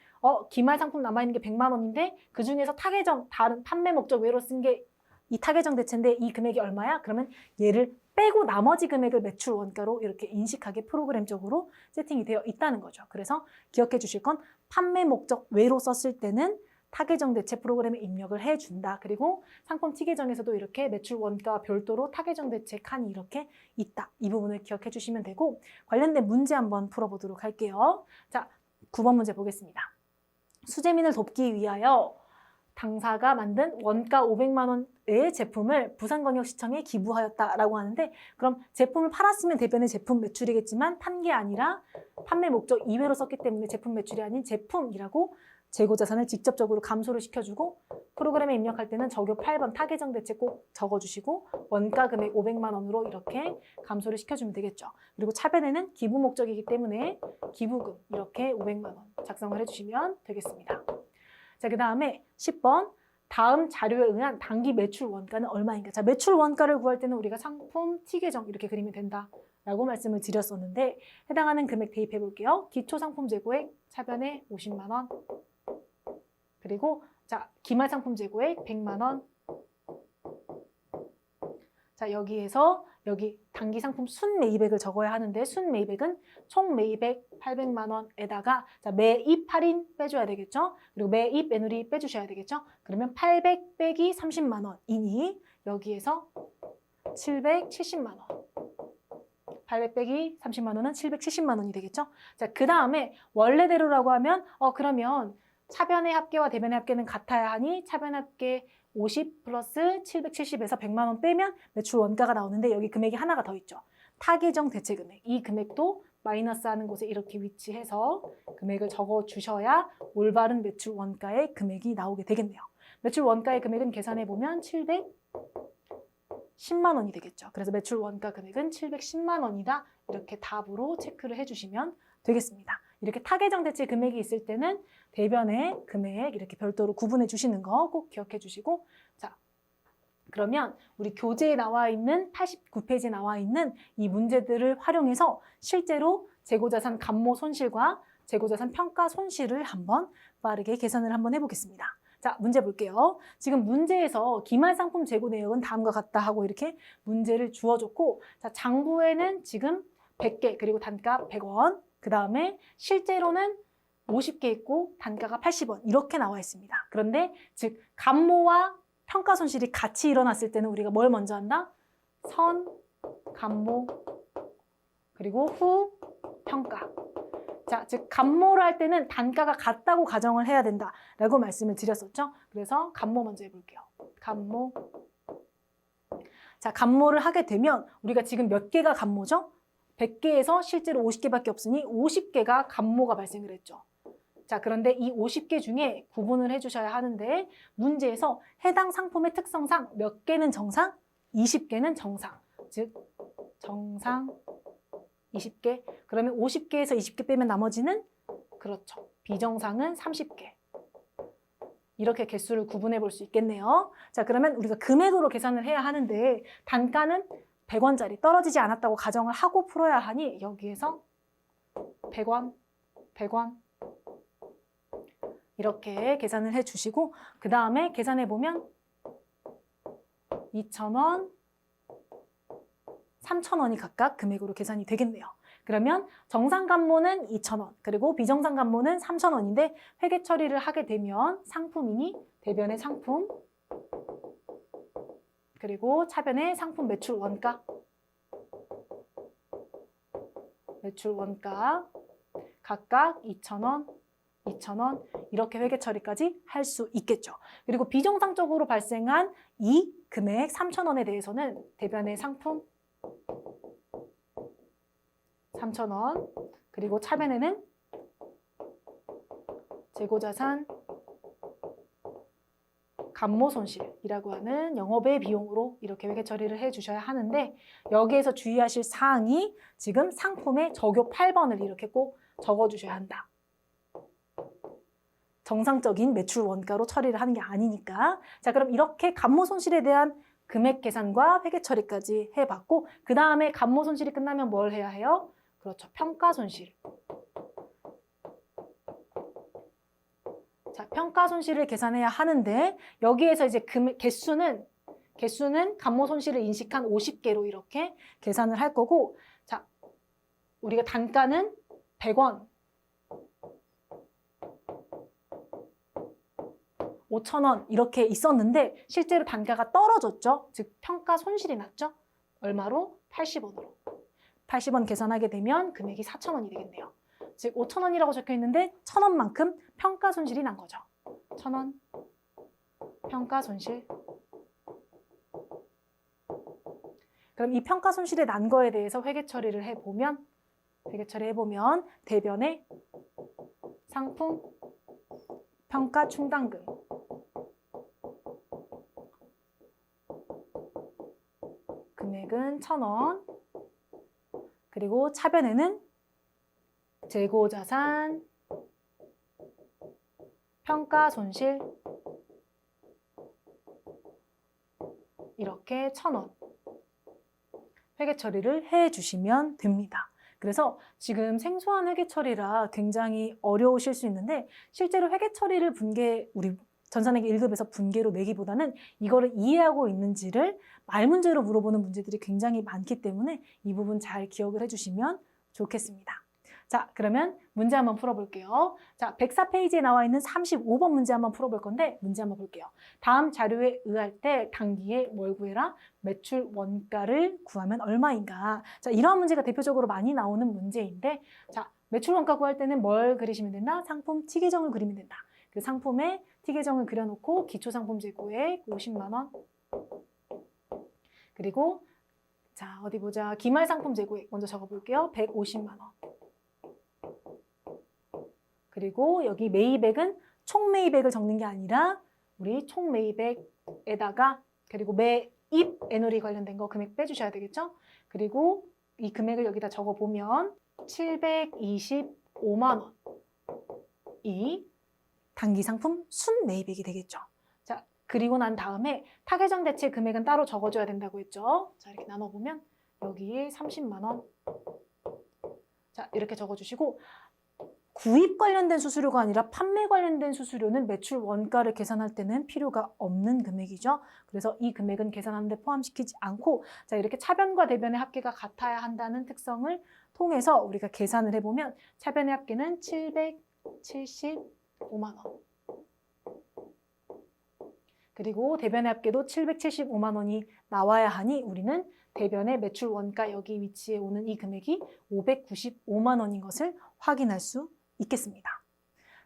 기말 상품 남아있는 게 100만 원인데 그중에서 타계정, 다른 판매 목적 외로 쓴 게 이 타계정 대체인데 이 금액이 얼마야? 그러면 얘를 빼고 나머지 금액을 매출 원가로 이렇게 인식하게 프로그램적으로 세팅이 되어 있다는 거죠. 그래서 기억해 주실 건 판매 목적 외로 썼을 때는 타계정 대체 프로그램에 입력을 해준다. 그리고 상품 T계정에서도 이렇게 매출 원가와 별도로 타계정 대체 칸이 이렇게 있다. 이 부분을 기억해 주시면 되고 관련된 문제 한번 풀어보도록 할게요. 자, 9번 문제 보겠습니다. 수재민을 돕기 위하여 당사가 만든 원가 500만 원의 제품을 부산광역시청에 기부하였다라고 하는데 그럼 제품을 팔았으면 대변의 제품 매출이겠지만 판 게 아니라 판매 목적 이외로 썼기 때문에 제품 매출이 아닌 제품이라고 재고자산을 직접적으로 감소를 시켜주고 프로그램에 입력할 때는 적요 8번 타계정 대체 꼭 적어주시고 원가 금액 500만 원으로 이렇게 감소를 시켜주면 되겠죠. 그리고 차변에는 기부 목적이기 때문에 기부금 이렇게 500만 원 작성을 해주시면 되겠습니다. 자, 그 다음에 10번 다음 자료에 의한 단기 매출 원가는 얼마인가? 자, 매출 원가를 구할 때는 우리가 상품 T계정 이렇게 그리면 된다라고 말씀을 드렸었는데 해당하는 금액 대입해 볼게요. 기초 상품 재고액 차변에 50만 원 그리고 자, 기말 상품 재고액 100만 원 자, 여기에서 여기 단기 상품 순매입액을 적어야 하는데 순매입액은 총 매입액 800만 원에다가 자, 매입 할인 빼줘야 되겠죠? 그리고 매입 애누리 빼주셔야 되겠죠? 그러면 800 빼기 30만 원이니 여기에서 770만 원 800 빼기 30만 원은 770만 원이 되겠죠? 자, 그 다음에 원래대로라고 하면 그러면 차변의 합계와 대변의 합계는 같아야 하니 차변 합계 50 플러스 770에서 100만 원 빼면 매출 원가가 나오는데 여기 금액이 하나가 더 있죠. 타계정 대체 금액. 이 금액도 마이너스 하는 곳에 이렇게 위치해서 금액을 적어주셔야 올바른 매출 원가의 금액이 나오게 되겠네요. 매출 원가의 금액은 계산해 보면 710만 원이 되겠죠. 그래서 매출 원가 금액은 710만 원이다. 이렇게 답으로 체크를 해주시면 되겠습니다. 이렇게 타계정 대체 금액이 있을 때는 대변의 금액 이렇게 별도로 구분해 주시는 거 꼭 기억해 주시고 자, 그러면 우리 교재에 나와 있는 89페이지에 나와 있는 이 문제들을 활용해서 실제로 재고자산 감모 손실과 재고자산 평가 손실을 한번 빠르게 계산을 한번 해보겠습니다. 자, 문제 볼게요. 지금 문제에서 기말상품 재고 내역은 다음과 같다 하고 이렇게 문제를 주어줬고 자, 장부에는 지금 100개 그리고 단가 100원 그 다음에 실제로는 50개 있고 단가가 80원 이렇게 나와 있습니다. 그런데 즉 감모와 평가 손실이 같이 일어났을 때는 우리가 뭘 먼저 한다? 선, 감모, 그리고 후, 평가. 자, 즉 간모를 할 때는 단가가 같다고 가정을 해야 된다라고 말씀을 드렸었죠. 그래서 간모 먼저 해볼게요. 간모. 자, 간모를 하게 되면 우리가 지금 몇 개가 간모죠? 100개에서 실제로 50개밖에 없으니 50개가 간모가 발생을 했죠. 자, 그런데 이 50개 중에 구분을 해주셔야 하는데 문제에서 해당 상품의 특성상 몇 개는 정상, 20개는 정상. 즉 정상 20개. 그러면 50개에서 20개 빼면 나머지는 그렇죠. 비정상은 30개. 이렇게 개수를 구분해 볼 수 있겠네요. 자, 그러면 우리가 금액으로 계산을 해야 하는데 단가는 100원짜리 떨어지지 않았다고 가정을 하고 풀어야 하니 여기에서 100원, 100원 이렇게 계산을 해 주시고 그 다음에 계산해 보면 2,000원, 3,000원이 각각 금액으로 계산이 되겠네요. 그러면 정상 간모는 2,000원, 그리고 비정상 간모는 3,000원인데 회계 처리를 하게 되면 상품이니 대변의 상품, 그리고 차변의 상품 매출 원가, 매출 원가 각각 2,000원, 2,000원 이렇게 회계 처리까지 할 수 있겠죠. 그리고 비정상적으로 발생한 이 금액 3,000원에 대해서는 대변의 상품 3,000원, 그리고 차변에는 재고자산, 간모 손실이라고 하는 영업의 비용으로 이렇게 회계 처리를 해 주셔야 하는데 여기에서 주의하실 사항이 지금 상품의 적요 8번을 이렇게 꼭 적어 주셔야 한다. 정상적인 매출 원가로 처리를 하는 게 아니니까. 자, 그럼 이렇게 간모 손실에 대한 금액 계산과 회계 처리까지 해봤고 그 다음에 간모 손실이 끝나면 뭘 해야 해요? 그렇죠. 평가 손실. 자, 평가 손실을 계산해야 하는데 여기에서 이제 개수는 간모 손실을 인식한 50개로 이렇게 계산을 할 거고 자, 우리가 단가는 100원, 5,000원 이렇게 있었는데 실제로 단가가 떨어졌죠. 즉 평가 손실이 났죠. 얼마로? 80원으로. 80원 계산하게 되면 금액이 4,000원이 되겠네요. 즉 5,000원이라고 적혀 있는데 1,000원만큼 평가 손실이 난 거죠. 1,000원 평가 손실. 그럼 이 평가 손실이 난 거에 대해서 회계 처리를 해보면 대변의 상품 평가 충당금 금액은 1,000원, 그리고 차변에는 재고자산 평가 손실 이렇게 1,000원 회계 처리를 해 주시면 됩니다. 그래서 지금 생소한 회계 처리라 굉장히 어려우실 수 있는데 실제로 회계 처리를 우리 전산회계 1급에서 분계로 내기보다는 이거를 이해하고 있는지를 말문제로 물어보는 문제들이 굉장히 많기 때문에 이 부분 잘 기억을 해주시면 좋겠습니다. 자, 그러면 문제 한번 풀어볼게요. 자, 104페이지에 나와 있는 35번 문제 한번 풀어볼 건데 문제 한번 볼게요. 다음 자료에 의할 때 단기에 뭘 구해라? 매출 원가를 구하면 얼마인가? 자, 이러한 문제가 대표적으로 많이 나오는 문제인데 자, 매출 원가 구할 때는 뭘 그리시면 된다? 상품 T계정을 그리면 된다. 그 상품의 T계정을 그려놓고 기초상품 재고액 50만 원 그리고 자, 어디 보자. 기말상품 재고액 먼저 적어볼게요. 150만 원. 그리고 여기 매입액은 총 매입액을 적는 게 아니라 우리 총 매입액에다가 그리고 매입 애널이 관련된 거 금액 빼주셔야 되겠죠? 그리고 이 금액을 여기다 적어보면 725만 원이 단기 상품 순 매입액이 되겠죠. 자, 그리고 난 다음에 타계정 대체 금액은 따로 적어줘야 된다고 했죠. 자, 이렇게 나눠보면 여기에 30만 원. 자, 이렇게 적어주시고 구입 관련된 수수료가 아니라 판매 관련된 수수료는 매출 원가를 계산할 때는 필요가 없는 금액이죠. 그래서 이 금액은 계산하는데 포함시키지 않고 자, 이렇게 차변과 대변의 합계가 같아야 한다는 특성을 통해서 우리가 계산을 해보면 차변의 합계는 775만 원. 그리고 대변의 합계도 775만 원이 나와야 하니 우리는 대변의 매출 원가 여기 위치에 오는 이 금액이 595만 원인 것을 확인할 수 있겠습니다.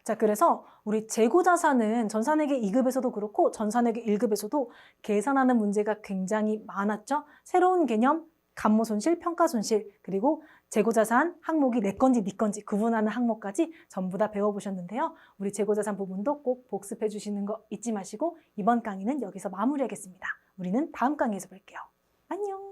자, 그래서 우리 재고자산은 전산회계 2급에서도 그렇고 전산회계 1급에서도 계산하는 문제가 굉장히 많았죠. 새로운 개념, 감모손실, 평가손실, 그리고 재고자산 항목이 내 건지 네 건지 구분하는 항목까지 전부 다 배워보셨는데요. 우리 재고자산 부분도 꼭 복습해 주시는 거 잊지 마시고 이번 강의는 여기서 마무리하겠습니다. 우리는 다음 강의에서 뵐게요. 안녕!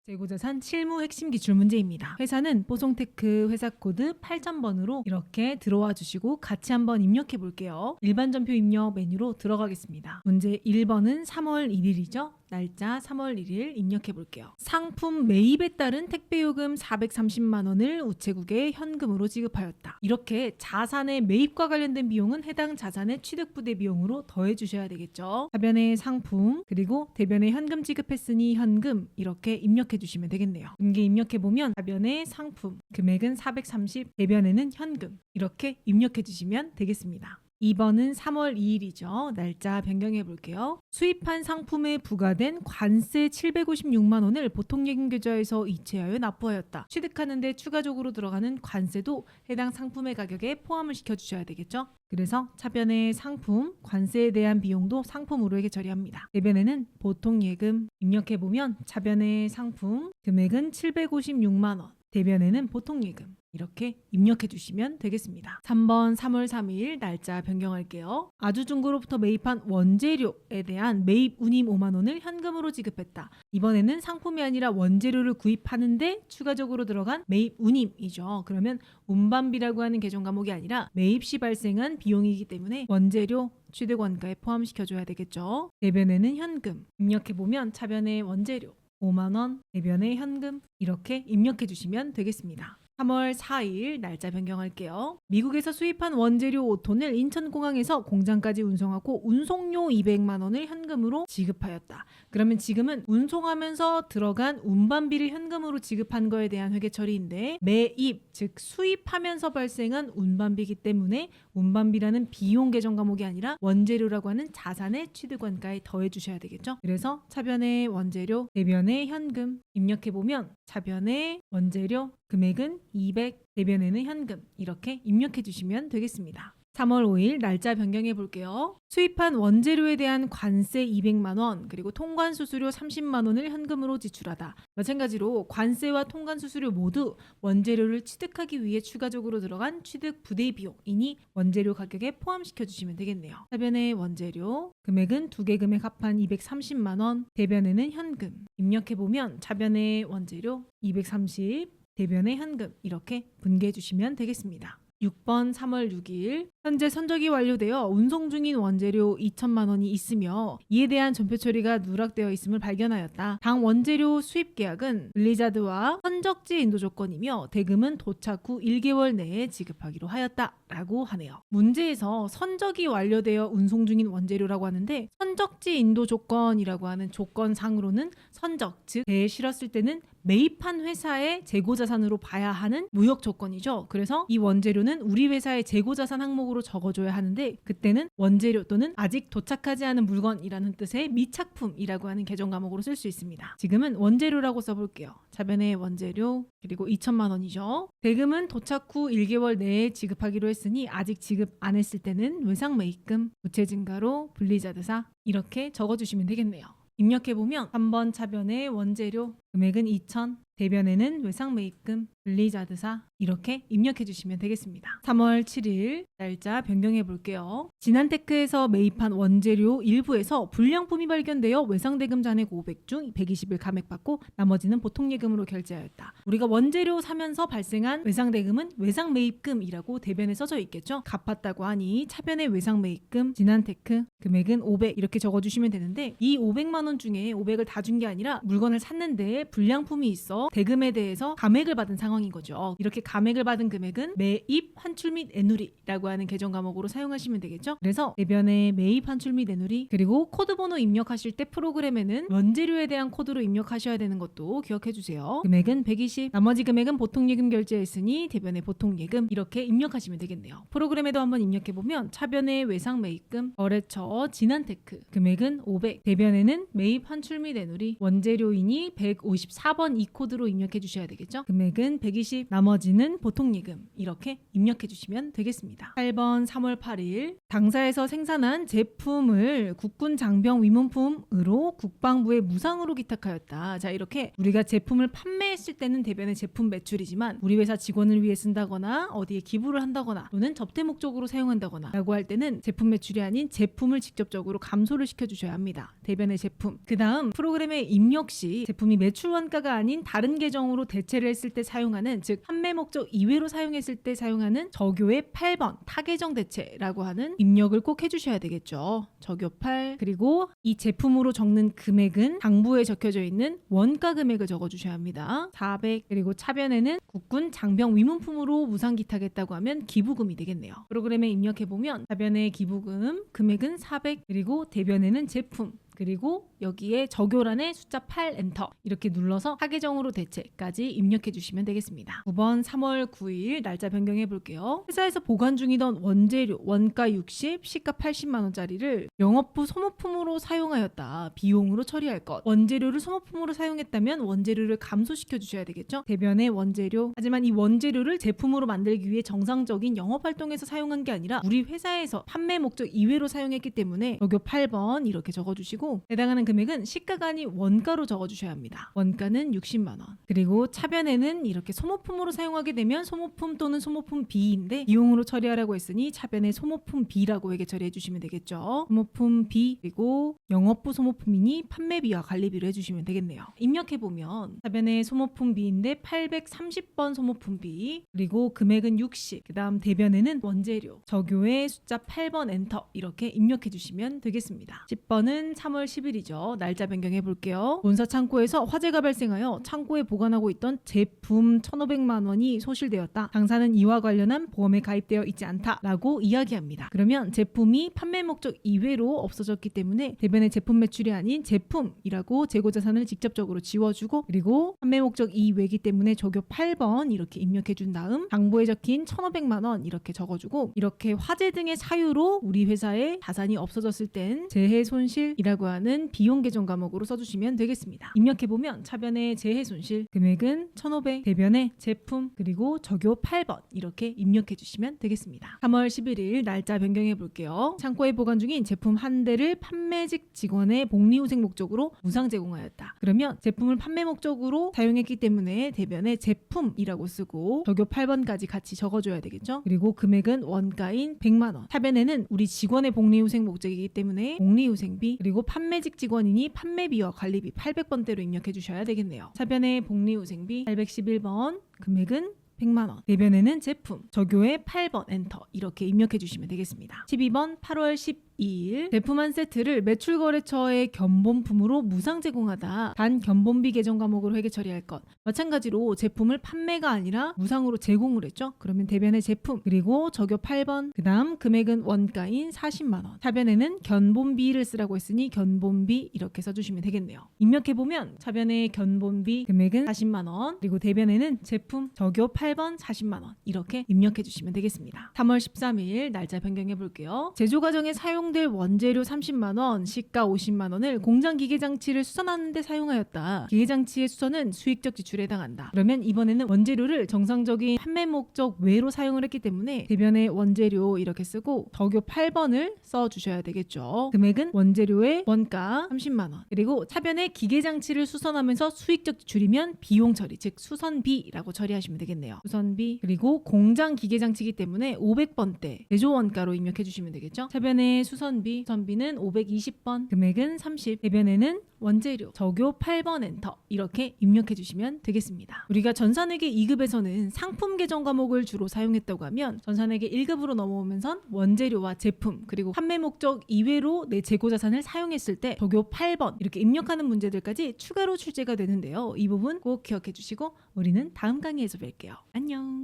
재고자산 실무 핵심 기출 문제입니다. 회사는 뽀송테크 회사 코드 8000번으로 이렇게 들어와 주시고 같이 한번 입력해 볼게요. 일반 전표 입력 메뉴로 들어가겠습니다. 문제 1번은 3월 1일이죠. 날짜 3월 1일 입력해 볼게요. 상품 매입에 따른 택배요금 430만 원을 우체국에 현금으로 지급하였다. 이렇게 자산의 매입과 관련된 비용은 해당 자산의 취득부대 비용으로 더해 주셔야 되겠죠. 하변에 상품 그리고 대변에 현금 지급했으니 현금 이렇게 입력해 주시면 되겠네요. 분기 입력해 보면 하변에 상품 금액은 430, 대변에는 현금 이렇게 입력해 주시면 되겠습니다. 2번은 3월 2일이죠. 날짜 변경해 볼게요. 수입한 상품에 부과된 관세 756만 원을 보통예금 계좌에서 이체하여 납부하였다. 취득하는데 추가적으로 들어가는 관세도 해당 상품의 가격에 포함을 시켜주셔야 되겠죠. 그래서 차변의 상품, 관세에 대한 비용도 상품으로 처리합니다. 대변에는 보통예금 입력해보면 차변의 상품, 금액은 756만 원. 대변에는 보통예금 이렇게 입력해 주시면 되겠습니다. 3번 3월 3일 날짜 변경할게요. 아주중고로부터 매입한 원재료에 대한 매입 운임 5만 원을 현금으로 지급했다. 이번에는 상품이 아니라 원재료를 구입하는데 추가적으로 들어간 매입 운임이죠. 그러면 운반비라고 하는 계정 과목이 아니라 매입 시 발생한 비용이기 때문에 원재료 취득원가에 포함시켜줘야 되겠죠. 대변에는 현금 입력해보면 차변의 원재료 5만 원, 대변의 현금 이렇게 입력해 주시면 되겠습니다. 3월 4일 날짜 변경할게요. 미국에서 수입한 원재료 5톤을 인천공항에서 공장까지 운송하고 운송료 200만 원을 현금으로 지급하였다. 그러면 지금은 운송하면서 들어간 운반비를 현금으로 지급한 거에 대한 회계 처리인데 매입, 즉 수입하면서 발생한 운반비이기 때문에 운반비라는 비용 계정 과목이 아니라 원재료라고 하는 자산의 취득원가에 더해 주셔야 되겠죠. 그래서 차변의 원재료, 대변의 현금 입력해보면 차변의 원재료 금액은 200, 대변에는 현금 이렇게 입력해 주시면 되겠습니다. 3월 5일 날짜 변경해 볼게요. 수입한 원재료에 대한 관세 200만 원 그리고 통관 수수료 30만 원을 현금으로 지출하다. 마찬가지로 관세와 통관 수수료 모두 원재료를 취득하기 위해 추가적으로 들어간 취득 부대 비용이니 원재료 가격에 포함시켜 주시면 되겠네요. 차변의 원재료 금액은 두 개 금액 합한 230만 원, 대변에는 현금 입력해 보면 차변의 원재료 230, 대변의 현금 이렇게 분개해 주시면 되겠습니다. 6번 3월 6일 현재 선적이 완료되어 운송 중인 원재료 2천만 원이 있으며 이에 대한 전표 처리가 누락되어 있음을 발견하였다. 당 원재료 수입 계약은 블리자드와 선적지 인도 조건이며 대금은 도착 후 1개월 내에 지급하기로 하였다 라고 하네요. 문제에서 선적이 완료되어 운송 중인 원재료라고 하는데 선적지 인도 조건이라고 하는 조건상으로는 선적, 즉 배에 실었을 때는 매입한 회사의 재고자산으로 봐야 하는 무역 조건이죠. 그래서 이 원재료는 우리 회사의 재고자산 항목으로 적어줘야 하는데 그때는 원재료 또는 아직 도착하지 않은 물건이라는 뜻의 미착품이라고 하는 계정 과목으로 쓸 수 있습니다. 지금은 원재료라고 써볼게요. 차변의 원재료 그리고 2천만 원이죠. 대금은 도착 후 1개월 내에 지급하기로 했으니 아직 지급 안 했을 때는 외상매입금, 부채 증가로 블리자드사 이렇게 적어주시면 되겠네요. 입력해보면 3번 차변의 원재료 금액은 2천, 대변에는 외상매입금, 블리자드사 이렇게 입력해 주시면 되겠습니다. 3월 7일 날짜 변경해 볼게요. 진한테크에서 매입한 원재료 일부에서 불량품이 발견되어 외상대금 잔액 500 중 120을 감액받고 나머지는 보통예금으로 결제하였다. 우리가 원재료 사면서 발생한 외상대금은 외상매입금이라고 대변에 써져 있겠죠. 갚았다고 하니 차변의 외상매입금 진한테크 금액은 500 이렇게 적어주시면 되는데 이 500만 원 중에 500을 다 준 게 아니라 물건을 샀는데 불량품이 있어 대금에 대해서 감액을 받은 상황인 거죠. 이렇게 감액을 받은 금액은 매입, 환출 및 애누리라고 하는 계정 과목으로 사용하시면 되겠죠. 그래서 대변에 매입, 환출 및 애누리 그리고 코드 번호 입력하실 때 프로그램에는 원재료에 대한 코드로 입력하셔야 되는 것도 기억해 주세요. 금액은 120, 나머지 금액은 보통예금 결제했으니 대변에 보통예금 이렇게 입력하시면 되겠네요. 프로그램에도 한번 입력해보면 차변의 외상매입금, 거래처 진한테크 금액은 500, 대변에는 매입, 환출 및 애누리 원재료인이 154번 이 코드 코드로 입력해 주셔야 되겠죠. 금액은 120, 나머지는 보통예금 이렇게 입력해 주시면 되겠습니다. 8번 3월 8일 당사에서 생산한 제품을 국군 장병 위문품으로 국방부에 무상으로 기탁하였다. 자, 이렇게 우리가 제품을 판매했을 때는 대변의 제품 매출이지만 우리 회사 직원을 위해 쓴다거나 어디에 기부를 한다거나 또는 접대 목적으로 사용한다거나 라고 할 때는 제품 매출이 아닌 제품을 직접적으로 감소를 시켜주셔야 합니다. 대변의 제품. 그 다음 프로그램의 입력 시 제품이 매출 원가가 아닌 다른 계정으로 대체를 했을 때 사용하는, 즉 판매 목적 이외로 사용했을 때 사용하는 저교의 8번 타계정 대체라고 하는 입력을 꼭 해주셔야 되겠죠. 저교 8. 그리고 이 제품으로 적는 금액은 당부에 적혀져 있는 원가 금액을 적어주셔야 합니다. 400. 그리고 차변에는 국군 장병 위문품으로 무상 기탁했다고 하면 기부금이 되겠네요. 프로그램에 입력해보면 차변의 기부금 금액은 400, 그리고 대변에는 제품, 그리고 여기에 저교란에 숫자 8 엔터 이렇게 눌러서 타계정으로 대체까지 입력해 주시면 되겠습니다. 9번 3월 9일 날짜 변경해 볼게요. 회사에서 보관 중이던 원재료 원가 60, 시가 80만 원짜리를 영업부 소모품으로 사용하였다. 비용으로 처리할 것. 원재료를 소모품으로 사용했다면 원재료를 감소시켜 주셔야 되겠죠. 대변의 원재료. 하지만 이 원재료를 제품으로 만들기 위해 정상적인 영업활동에서 사용한 게 아니라 우리 회사에서 판매 목적 이외로 사용했기 때문에 저교 8번 이렇게 적어주시고, 해당하는 금액은 시가가 아닌 원가로 적어주셔야 합니다. 원가는 60만 원. 그리고 차변에는 이렇게 소모품으로 사용하게 되면 소모품 또는 소모품 B인데 비용으로 처리하라고 했으니 차변에 소모품 B라고 회계 처리해 주시면 되겠죠. 소모품 B, 그리고 영업부 소모품이니 판매비와 관리비로 해주시면 되겠네요. 입력해보면 차변에 소모품 B인데 830번 소모품 B, 그리고 금액은 60, 그 다음 대변에는 원재료 저교의 숫자 8번 엔터 이렇게 입력해 주시면 되겠습니다. 10번은 3월 10일이죠. 날짜 변경해 볼게요. 본사 창고에서 화재가 발생하여 창고에 보관하고 있던 제품 1,500만 원이 소실되었다. 당사는 이와 관련한 보험에 가입되어 있지 않다라고 이야기합니다. 그러면 제품이 판매 목적 이외로 없어졌기 때문에 대변의 제품 매출이 아닌 제품이라고 재고자산을 직접적으로 지워주고, 그리고 판매 목적 이외이기 때문에 저교 8번 이렇게 입력해 준 다음 당부에 적힌 1,500만 원 이렇게 적어주고, 이렇게 화재 등의 사유로 우리 회사의 자산이 없어졌을 땐 재해 손실이라고 하는 비용 계정 과목으로 써주시면 되겠습니다. 입력해보면 차변의 재해 손실 금액은 1,500, 대변의 제품, 그리고 저교 8번 이렇게 입력해 주시면 되겠습니다. 3월 11일 날짜 변경해 볼게요. 창고에 보관 중인 제품 한 대를 판매직 직원의 복리후생 목적으로 무상 제공하였다. 그러면 제품을 판매 목적으로 사용했기 때문에 대변의 제품이라고 쓰고 저교 8번까지 같이 적어줘야 되겠죠. 그리고 금액은 원가인 100만 원. 차변에는 우리 직원의 복리후생 목적이기 때문에 복리후생비, 그리고 판매직 직원이니 판매비와 관리비 800번대로 입력해 주셔야 되겠네요. 차변의 복리후생비 811번, 금액은 100만 원. 대변에는 제품, 저교의 8번 엔터 이렇게 입력해 주시면 되겠습니다. 12번 8월 12일 제품 한 세트를 매출거래처의 견본품으로 무상 제공하다. 단 견본비 계정 과목으로 회계 처리할 것. 마찬가지로 제품을 판매가 아니라 무상으로 제공을 했죠. 그러면 대변의 제품, 그리고 저교 8번, 그 다음 금액은 원가인 40만 원. 차변에는 견본비를 쓰라고 했으니 견본비 이렇게 써주시면 되겠네요. 입력해보면 차변의 견본비 금액은 40만 원, 그리고 대변에는 제품, 저교 8번 40만 원 이렇게 입력해 주시면 되겠습니다. 3월 13일 날짜 변경해 볼게요. 제조 과정에 사용될 원재료 30만 원, 시가 50만 원을 공장 기계장치를 수선하는 데 사용하였다. 기계장치의 수선은 수익적 지출에 해당한다. 그러면 이번에는 원재료를 정상적인 판매 목적 외로 사용을 했기 때문에 대변의 원재료 이렇게 쓰고 저교 8번을 써주셔야 되겠죠. 금액은 원재료의 원가 30만 원, 그리고 차변의 기계장치를 수선하면서 수익적 지출이면 비용 처리, 즉 수선비라고 처리하시면 되겠네요. 수선비, 그리고 공장 기계장치이기 때문에 500번대 제조 원가로 입력해 주시면 되겠죠. 차변의 수선비는 520번, 금액은 30, 대변에는 원재료 저교 8번 엔터 이렇게 입력해 주시면 되겠습니다. 우리가 전산회계 2급에서는 상품 계정 과목을 주로 사용했다고 하면 전산회계 1급으로 넘어오면선 원재료와 제품, 그리고 판매 목적 이외로 내 재고자산을 사용했을 때 저교 8번 이렇게 입력하는 문제들까지 추가로 출제가 되는데요. 이 부분 꼭 기억해 주시고 우리는 다음 강의에서 뵐게요. 안녕.